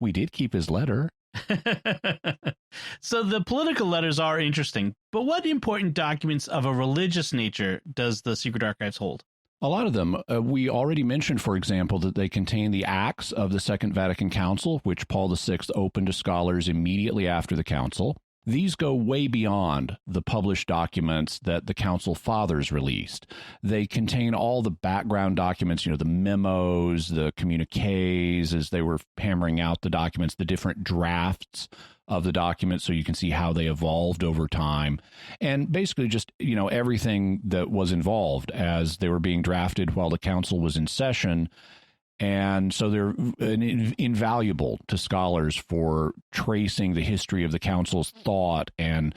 Speaker 2: we did keep his letter.
Speaker 1: So the political letters are interesting, but what important documents of a religious nature does the Secret Archives hold?
Speaker 2: A lot of them. We already mentioned, for example, that they contain the Acts of the Second Vatican Council, which Paul VI opened to scholars immediately after the council. These go way beyond the published documents that the Council Fathers released. They contain all the background documents, the memos, the communiques, as they were hammering out the documents, the different drafts of the documents, so you can see how they evolved over time. And basically just, everything that was involved as they were being drafted while the council was in session. And so they're invaluable to scholars for tracing the history of the council's thought and,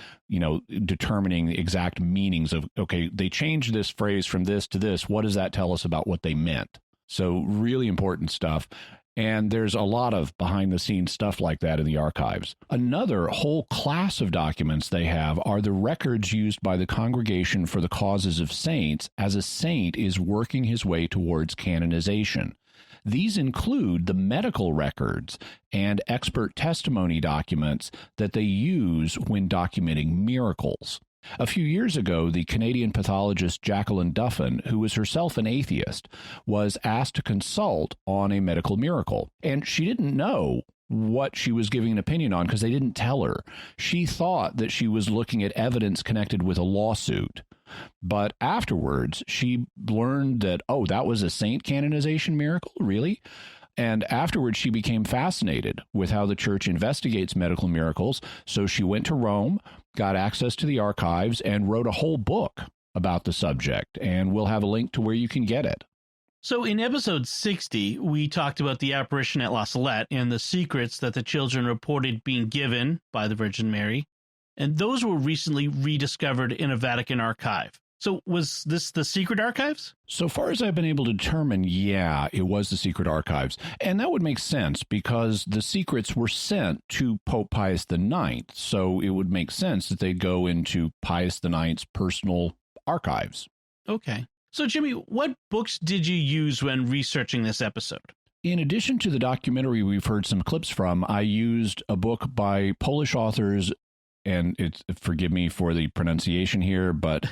Speaker 2: determining the exact meanings of, okay, they changed this phrase from this to this. What does that tell us about what they meant? So really important stuff. And there's a lot of behind-the-scenes stuff like that in the archives. Another whole class of documents they have are the records used by the Congregation for the Causes of Saints as a saint is working his way towards canonization. These include the medical records and expert testimony documents that they use when documenting miracles. A few years ago, the Canadian pathologist Jacqueline Duffin, who was herself an atheist, was asked to consult on a medical miracle. And she didn't know what she was giving an opinion on because they didn't tell her. She thought that she was looking at evidence connected with a lawsuit. But afterwards, she learned that, that was a saint canonization miracle? Really? And afterwards, she became fascinated with how the church investigates medical miracles. So she went to Rome, got access to the archives, and wrote a whole book about the subject. And we'll have a link to where you can get it.
Speaker 1: So in episode 60, we talked about the apparition at La Salette and the secrets that the children reported being given by the Virgin Mary. And those were recently rediscovered in a Vatican archive. So was this the Secret Archives?
Speaker 2: So far as I've been able to determine, yeah, it was the Secret Archives. And that would make sense because the secrets were sent to Pope Pius IX. So it would make sense that they'd go into Pius IX's personal archives.
Speaker 1: Okay. So, Jimmy, what books did you use when researching this episode?
Speaker 2: In addition to the documentary we've heard some clips from, I used a book by Polish authors, and forgive me for the pronunciation here, but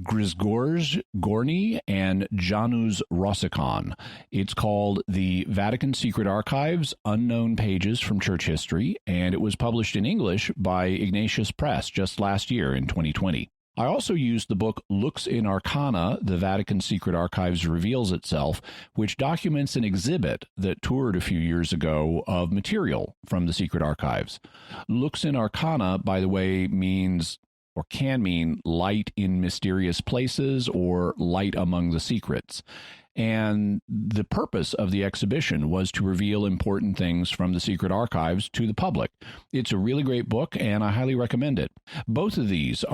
Speaker 2: Grzegorz Gorny and Janusz Rosicon. It's called The Vatican Secret Archives, Unknown Pages from Church History, and it was published in English by Ignatius Press just last year in 2020. I also used the book Lux in Arcana, The Vatican Secret Archives Reveals Itself, which documents an exhibit that toured a few years ago of material from the Secret Archives. Lux in Arcana, by the way, means or can mean light in mysterious places or light among the secrets. And the purpose of the exhibition was to reveal important things from the Secret Archives to the public. It's a really great book, and I highly recommend it. Both of these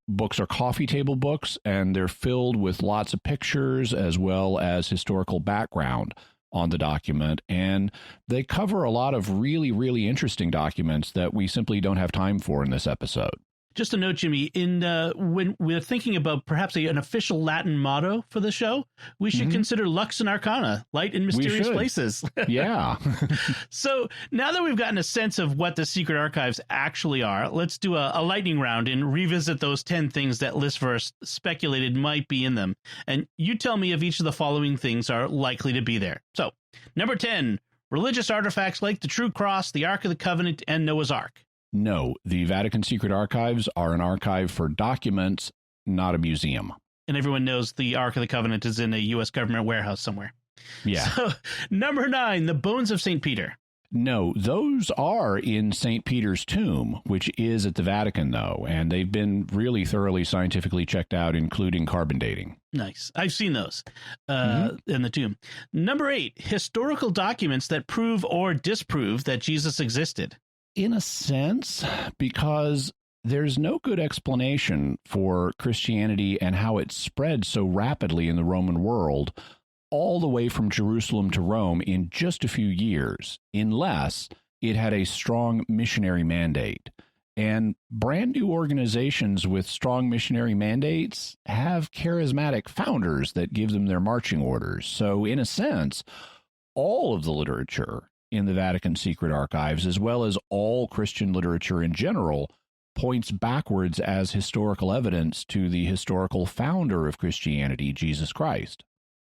Speaker 2: books are coffee table books, and they're filled with lots of pictures as well as historical background on the document. And they cover a lot of really, really interesting documents that we simply don't have time for in this episode.
Speaker 1: Just a note, Jimmy, when we're thinking about perhaps an official Latin motto for the show, we should consider Lux in Arcana, light in mysterious places.
Speaker 2: Yeah.
Speaker 1: So now that we've gotten a sense of what the Secret Archives actually are, let's do a lightning round and revisit those 10 things that Listverse speculated might be in them. And you tell me if each of the following things are likely to be there. So, number 10, religious artifacts like the True Cross, the Ark of the Covenant, and Noah's Ark.
Speaker 2: No, the Vatican Secret Archives are an archive for documents, not a museum.
Speaker 1: And everyone knows the Ark of the Covenant is in a U.S. government warehouse somewhere.
Speaker 2: Yeah.
Speaker 1: So, number 9, the bones of St. Peter.
Speaker 2: No, those are in St. Peter's tomb, which is at the Vatican, though, and they've been really thoroughly scientifically checked out, including carbon dating.
Speaker 1: Nice. I've seen those in the tomb. Number 8, historical documents that prove or disprove that Jesus existed.
Speaker 2: In a sense, because there's no good explanation for Christianity and how it spread so rapidly in the Roman world, all the way from Jerusalem to Rome in just a few years, unless it had a strong missionary mandate. And brand new organizations with strong missionary mandates have charismatic founders that give them their marching orders. So in a sense, all of the literature in the Vatican Secret Archives, as well as all Christian literature in general, points backwards as historical evidence to the historical founder of Christianity, Jesus Christ.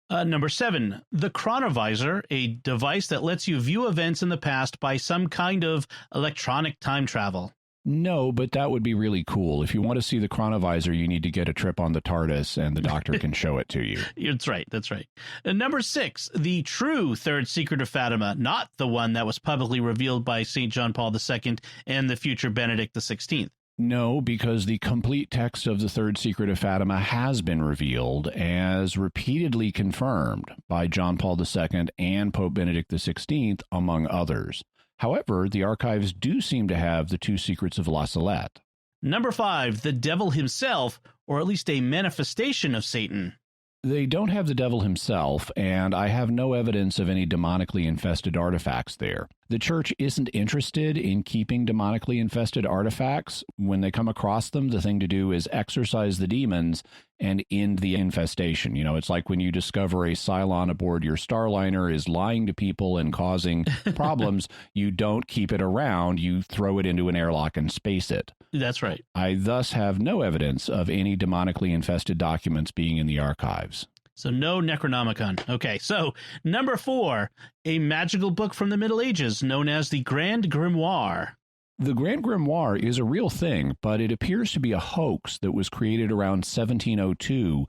Speaker 1: Number 7, the Chronovisor, a device that lets you view events in the past by some kind of electronic time travel.
Speaker 2: No, but that would be really cool. If you want to see the Chronovisor, you need to get a trip on the TARDIS, and the Doctor can show it to you.
Speaker 1: That's right. That's right. Number 6, the true third secret of Fatima, not the one that was publicly revealed by St. John Paul II and the future Benedict XVI.
Speaker 2: No, because the complete text of the third secret of Fatima has been revealed, as repeatedly confirmed by John Paul II and Pope Benedict XVI, among others. However, the archives do seem to have the two secrets of La Salette.
Speaker 1: Number 5, the devil himself, or at least a manifestation of Satan.
Speaker 2: They don't have the devil himself, and I have no evidence of any demonically infested artifacts there. The church isn't interested in keeping demonically infested artifacts. When they come across them, the thing to do is exorcise the demons and end the infestation. You know, it's like when you discover a Cylon aboard your Starliner is lying to people and causing problems, you don't keep it around, you throw it into an airlock and space it.
Speaker 1: That's right.
Speaker 2: I thus have no evidence of any demonically infested documents being in the archives.
Speaker 1: So no Necronomicon. Okay, so number 4, a magical book from the Middle Ages known as the Grand Grimoire.
Speaker 2: The Grand Grimoire is a real thing, but it appears to be a hoax that was created around 1702,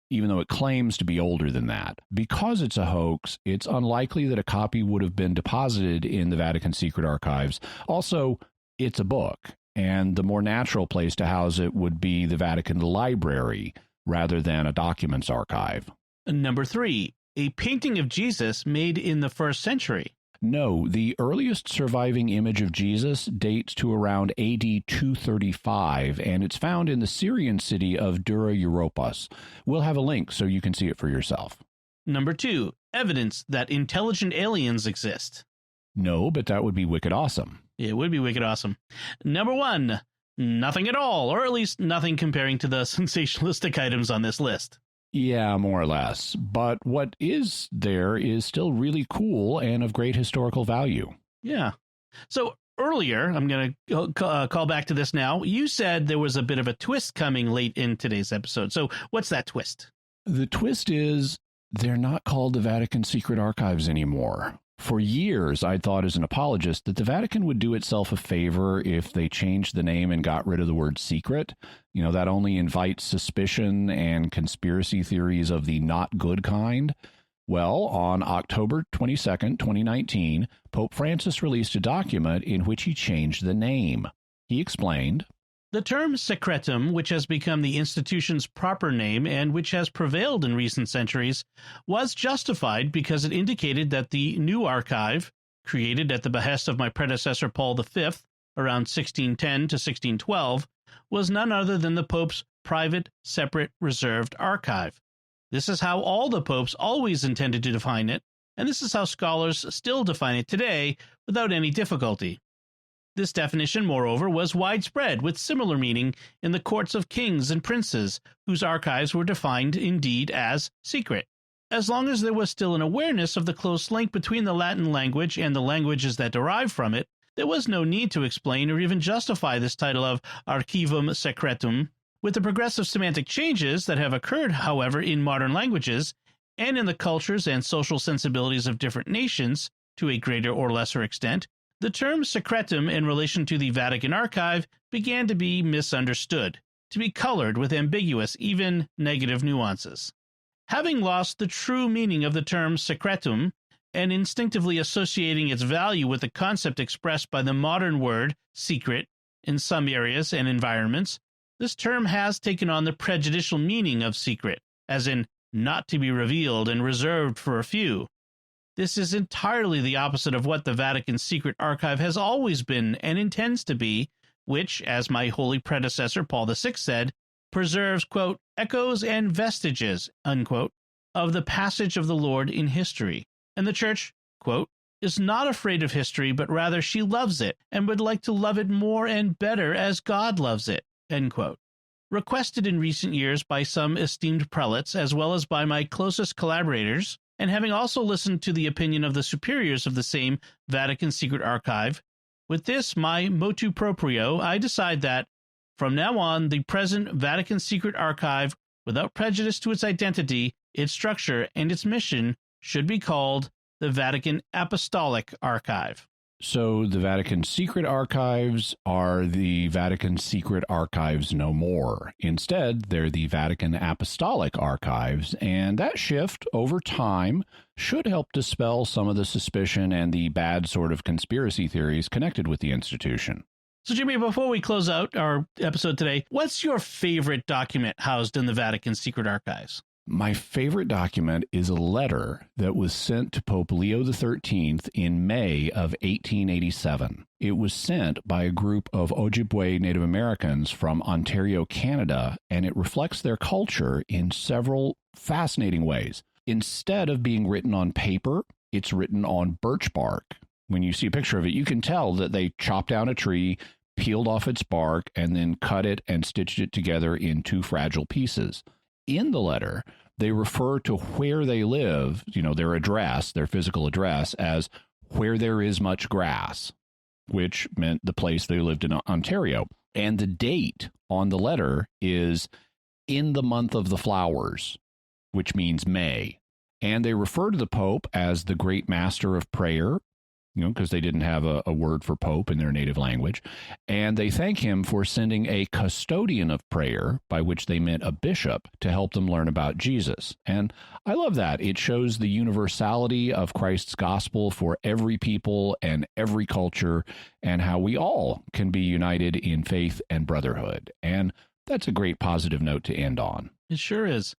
Speaker 2: even though it claims to be older than that. Because it's a hoax, it's unlikely that a copy would have been deposited in the Vatican Secret Archives. Also, it's a book, and the more natural place to house it would be the Vatican Library rather than a documents archive.
Speaker 1: Number 3, a painting of Jesus made in the 1st century.
Speaker 2: No, the earliest surviving image of Jesus dates to around AD 235, and it's found in the Syrian city of Dura Europos. We'll have a link so you can see it for yourself.
Speaker 1: Number 2, evidence that intelligent aliens exist.
Speaker 2: No, but that would be wicked awesome.
Speaker 1: It would be wicked awesome. Number 1, nothing at all, or at least nothing comparing to the sensationalistic items on this list.
Speaker 2: Yeah, more or less. But what is there is still really cool and of great historical value.
Speaker 1: Yeah. So earlier, I'm going to call back to this now. You said there was a bit of a twist coming late in today's episode. So what's that twist?
Speaker 2: The twist is they're not called the Vatican Secret Archives anymore. For years, I'd thought as an apologist that the Vatican would do itself a favor if they changed the name and got rid of the word secret. You know, that only invites suspicion and conspiracy theories of the not good kind. Well, on October 22nd, 2019, Pope Francis released a document in which he changed the name. He explained,
Speaker 1: "The term secretum, which has become the institution's proper name and which has prevailed in recent centuries, was justified because it indicated that the new archive, created at the behest of my predecessor Paul V around 1610 to 1612, was none other than the Pope's private, separate, reserved archive. This is how all the popes always intended to define it, and this is how scholars still define it today without any difficulty. This definition, moreover, was widespread with similar meaning in the courts of kings and princes, whose archives were defined indeed as secret. As long as there was still an awareness of the close link between the Latin language and the languages that derive from it, there was no need to explain or even justify this title of Archivum Secretum. With the progressive semantic changes that have occurred, however, in modern languages and in the cultures and social sensibilities of different nations, to a greater or lesser extent, the term secretum in relation to the Vatican archive began to be misunderstood, to be colored with ambiguous, even negative nuances. Having lost the true meaning of the term secretum, and instinctively associating its value with the concept expressed by the modern word secret in some areas and environments, this term has taken on the prejudicial meaning of secret, as in not to be revealed and reserved for a few. This is entirely the opposite of what the Vatican Secret Archive has always been and intends to be, which, as my holy predecessor Paul VI said, preserves, quote, echoes and vestiges, unquote, of the passage of the Lord in history. And the Church, quote, is not afraid of history, but rather she loves it and would like to love it more and better as God loves it, end quote. Requested in recent years by some esteemed prelates, as well as by my closest collaborators, and having also listened to the opinion of the superiors of the same Vatican Secret Archive, with this, my motu proprio, I decide that, from now on, the present Vatican Secret Archive, without prejudice to its identity, its structure, and its mission, should be called the Vatican Apostolic Archive.
Speaker 2: So the Vatican Secret Archives are the Vatican Secret Archives no more. Instead, they're the Vatican Apostolic Archives, and that shift over time should help dispel some of the suspicion and the bad sort of conspiracy theories connected with the institution.
Speaker 1: So, Jimmy, before we close out our episode today, what's your favorite document housed in the Vatican Secret Archives?
Speaker 2: My favorite document is a letter that was sent to Pope Leo XIII in May of 1887. It was sent by a group of Ojibwe Native Americans from Ontario, Canada, and it reflects their culture in several fascinating ways. Instead of being written on paper, it's written on birch bark. When you see a picture of it, you can tell that they chopped down a tree, peeled off its bark, and then cut it and stitched it together in two fragile pieces. In the letter, they refer to where they live, their address, their physical address, as where there is much grass, which meant the place they lived in Ontario. And the date on the letter is in the month of the flowers, which means May. And they refer to the Pope as the Great Master of Prayer, because they didn't have a word for Pope in their native language. And they thank him for sending a custodian of prayer, by which they meant a bishop, to help them learn about Jesus. And I love that. It shows the universality of Christ's gospel for every people and every culture, and how we all can be united in faith and brotherhood. And that's a great positive note to end on.
Speaker 1: It sure is.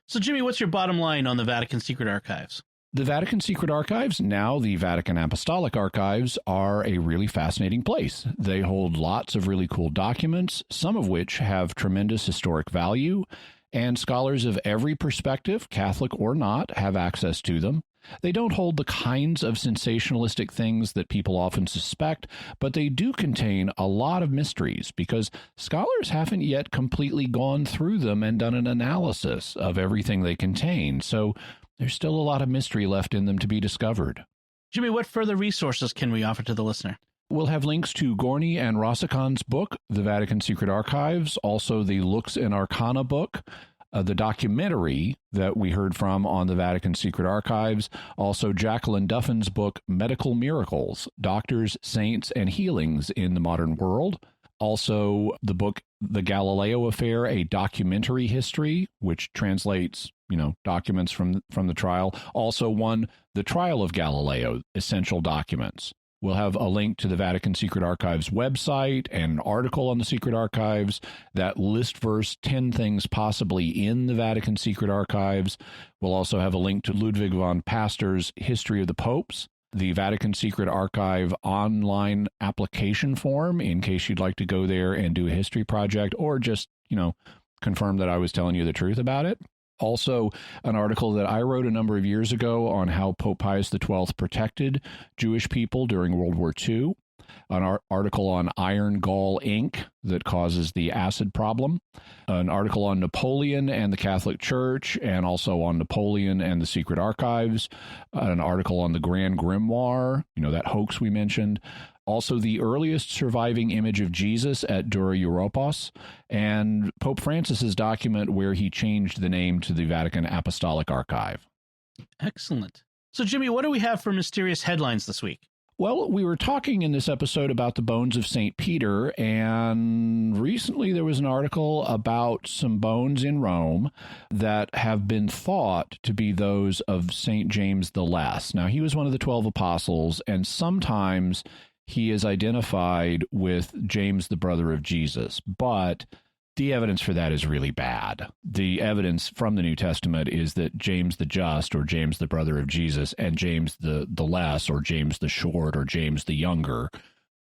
Speaker 1: So, Jimmy, what's your bottom line on the Vatican Secret Archives?
Speaker 2: The Vatican Secret Archives, now the Vatican Apostolic Archives, are a really fascinating place. They hold lots of really cool documents, some of which have tremendous historic value, and scholars of every perspective, Catholic or not, have access to them. They don't hold the kinds of sensationalistic things that people often suspect, but they do contain a lot of mysteries because scholars haven't yet completely gone through them and done an analysis of everything they contain. So there's still a lot of mystery left in them to be discovered.
Speaker 1: Jimmy, what further resources can we offer to the listener?
Speaker 2: We'll have links to Gorney and Rossacon's book, The Vatican Secret Archives, also the Lux in Arcana book, the documentary that we heard from on the Vatican Secret Archives, also Jacqueline Duffin's book, Medical Miracles, Doctors, Saints, and Healings in the Modern World, also the book, The Galileo Affair, a Documentary History, which translates documents from the trial. Also one, The Trial of Galileo, Essential Documents. We'll have a link to the Vatican Secret Archives website and an article on the Secret Archives that list verse 10 things possibly in the Vatican Secret Archives. We'll also have a link to Ludwig von Pastor's History of the Popes, the Vatican Secret Archive online application form in case you'd like to go there and do a history project or just, confirm that I was telling you the truth about it. Also, an article that I wrote a number of years ago on how Pope Pius XII protected Jewish people during World War II. An article on iron gall ink that causes the acid problem. An article on Napoleon and the Catholic Church, and also on Napoleon and the Secret Archives. An article on the Grand Grimoire, that hoax we mentioned. Also, the earliest surviving image of Jesus at Dura Europos, and Pope Francis's document where he changed the name to the Vatican Apostolic Archive.
Speaker 1: Excellent. So, Jimmy, what do we have for mysterious headlines this week?
Speaker 2: Well, we were talking in this episode about the bones of St. Peter, and recently there was an article about some bones in Rome that have been thought to be those of St. James the Less. Now, he was one of the 12 apostles, and sometimes he is identified with James, the brother of Jesus, but the evidence for that is really bad. The evidence from the New Testament is that James the Just, or James the brother of Jesus, and James the Less, or James the Short, or James the Younger,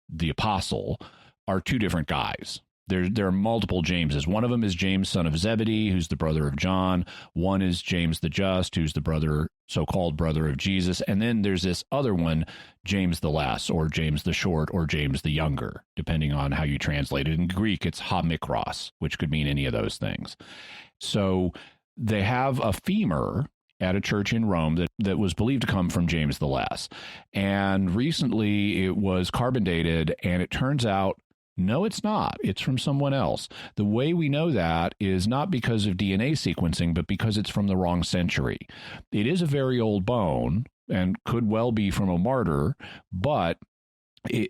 Speaker 2: the apostle, are two different guys. There are multiple Jameses. One of them is James, son of Zebedee, who's the brother of John. One is James the Just, who's the so-called brother of Jesus. And then there's this other one, James the Less, or James the Short, or James the Younger, depending on how you translate it. In Greek, it's ha mikros, which could mean any of those things. So they have a femur at a church in Rome that was believed to come from James the Less. And recently it was carbon dated, and it turns out no, it's not. It's from someone else. The way we know that is not because of DNA sequencing, but because it's from the wrong century. It is a very old bone and could well be from a martyr, but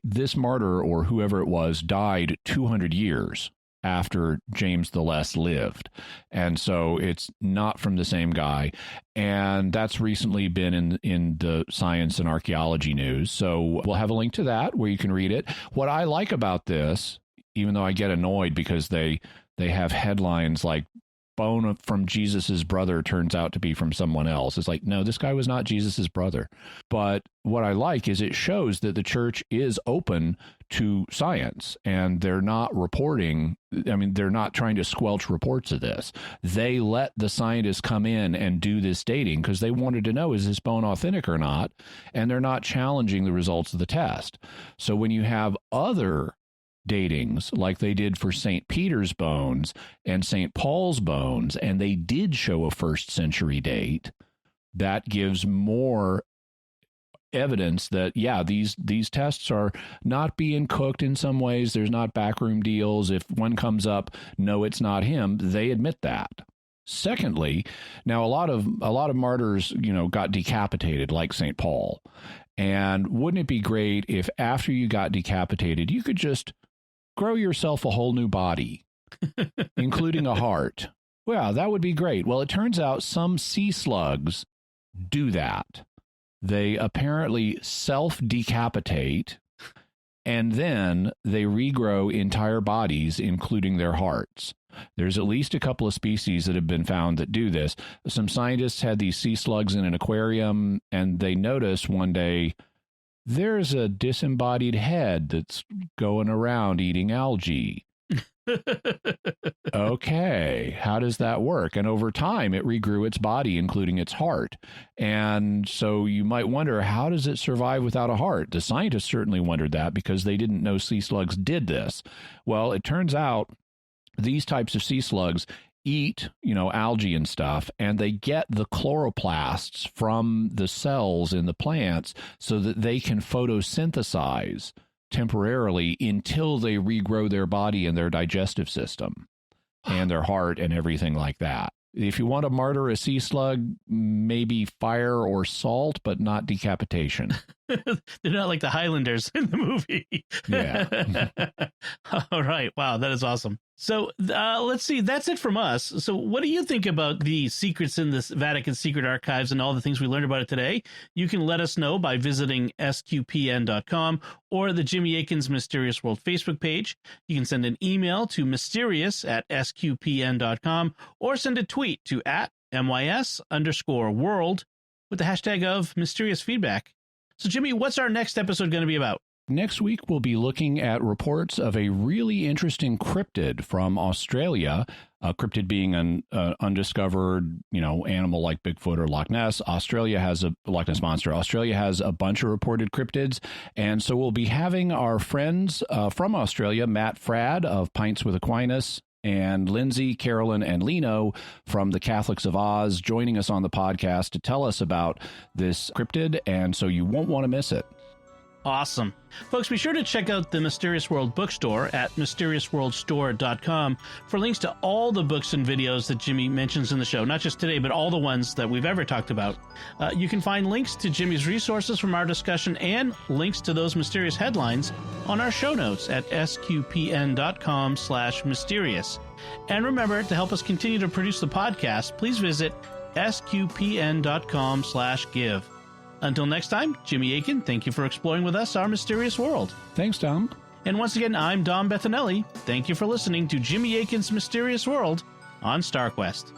Speaker 2: this martyr, or whoever it was, died 200 years after James the Less lived. And so it's not from the same guy. And that's recently been in the science and archaeology news. So we'll have a link to that where you can read it. What I like about this, even though I get annoyed because they have headlines like bone from Jesus's brother turns out to be from someone else. It's like, no, this guy was not Jesus's brother. But what I like is it shows that the church is open to science, and they're not reporting. I mean, they're not trying to squelch reports of this. They let the scientists come in and do this dating because they wanted to know, is this bone authentic or not? And they're not challenging the results of the test. So when you have other datings like they did for St. Peter's bones and St. Paul's bones, and they did show a 1st century date, that gives more evidence that, yeah, these tests are not being cooked in some ways. There's not backroom deals. If one comes up, no, it's not him, they admit that. Secondly, now a lot of martyrs, got decapitated like St. Paul. And wouldn't it be great if after you got decapitated, you could just grow yourself a whole new body, including a heart? Well, that would be great. Well, it turns out some sea slugs do that. They apparently self-decapitate, and then they regrow entire bodies, including their hearts. There's at least a couple of species that have been found that do this. Some scientists had these sea slugs in an aquarium, and they noticed one day, there's a disembodied head that's going around eating algae. Okay, how does that work? And over time, it regrew its body, including its heart. And so you might wonder, how does it survive without a heart? The scientists certainly wondered that because they didn't know sea slugs did this. Well, it turns out these types of sea slugs eat, algae and stuff, and they get the chloroplasts from the cells in the plants so that they can photosynthesize temporarily until they regrow their body and their digestive system and their heart and everything like that. If you want to martyr a sea slug, maybe fire or salt, but not decapitation.
Speaker 1: They're not like the Highlanders in the movie.
Speaker 2: Yeah.
Speaker 1: All right. Wow, that is awesome. So let's see. That's it from us. So what do you think about the secrets in this Vatican Secret Archives and all the things we learned about it today? You can let us know by visiting sqpn.com or the Jimmy Akin's Mysterious World Facebook page. You can send an email to mysterious@sqpn.com or send a tweet to @MYS_world with the hashtag of mysterious feedback. So, Jimmy, what's our next episode going to be about?
Speaker 2: Next week, we'll be looking at reports of a really interesting cryptid from Australia, a cryptid being an undiscovered, animal like Bigfoot or Loch Ness. Australia has a Loch Ness Monster. Australia has a bunch of reported cryptids. And so we'll be having our friends from Australia, Matt Fradd of Pints with Aquinas, and Lindsay, Carolyn, and Lino from the Catholics of Oz joining us on the podcast to tell us about this cryptid. And so you won't want to miss it.
Speaker 1: Awesome. Folks, be sure to check out the Mysterious World bookstore at mysteriousworldstore.com for links to all the books and videos that Jimmy mentions in the show, not just today, but all the ones that we've ever talked about. You can find links to Jimmy's resources from our discussion and links to those mysterious headlines on our show notes at sqpn.com/mysterious. And remember, to help us continue to produce the podcast, please visit sqpn.com/give. Until next time, Jimmy Akin, thank you for exploring with us our mysterious world.
Speaker 2: Thanks, Dom.
Speaker 1: And once again, I'm Dom Bettinelli. Thank you for listening to Jimmy Akin's Mysterious World on StarQuest.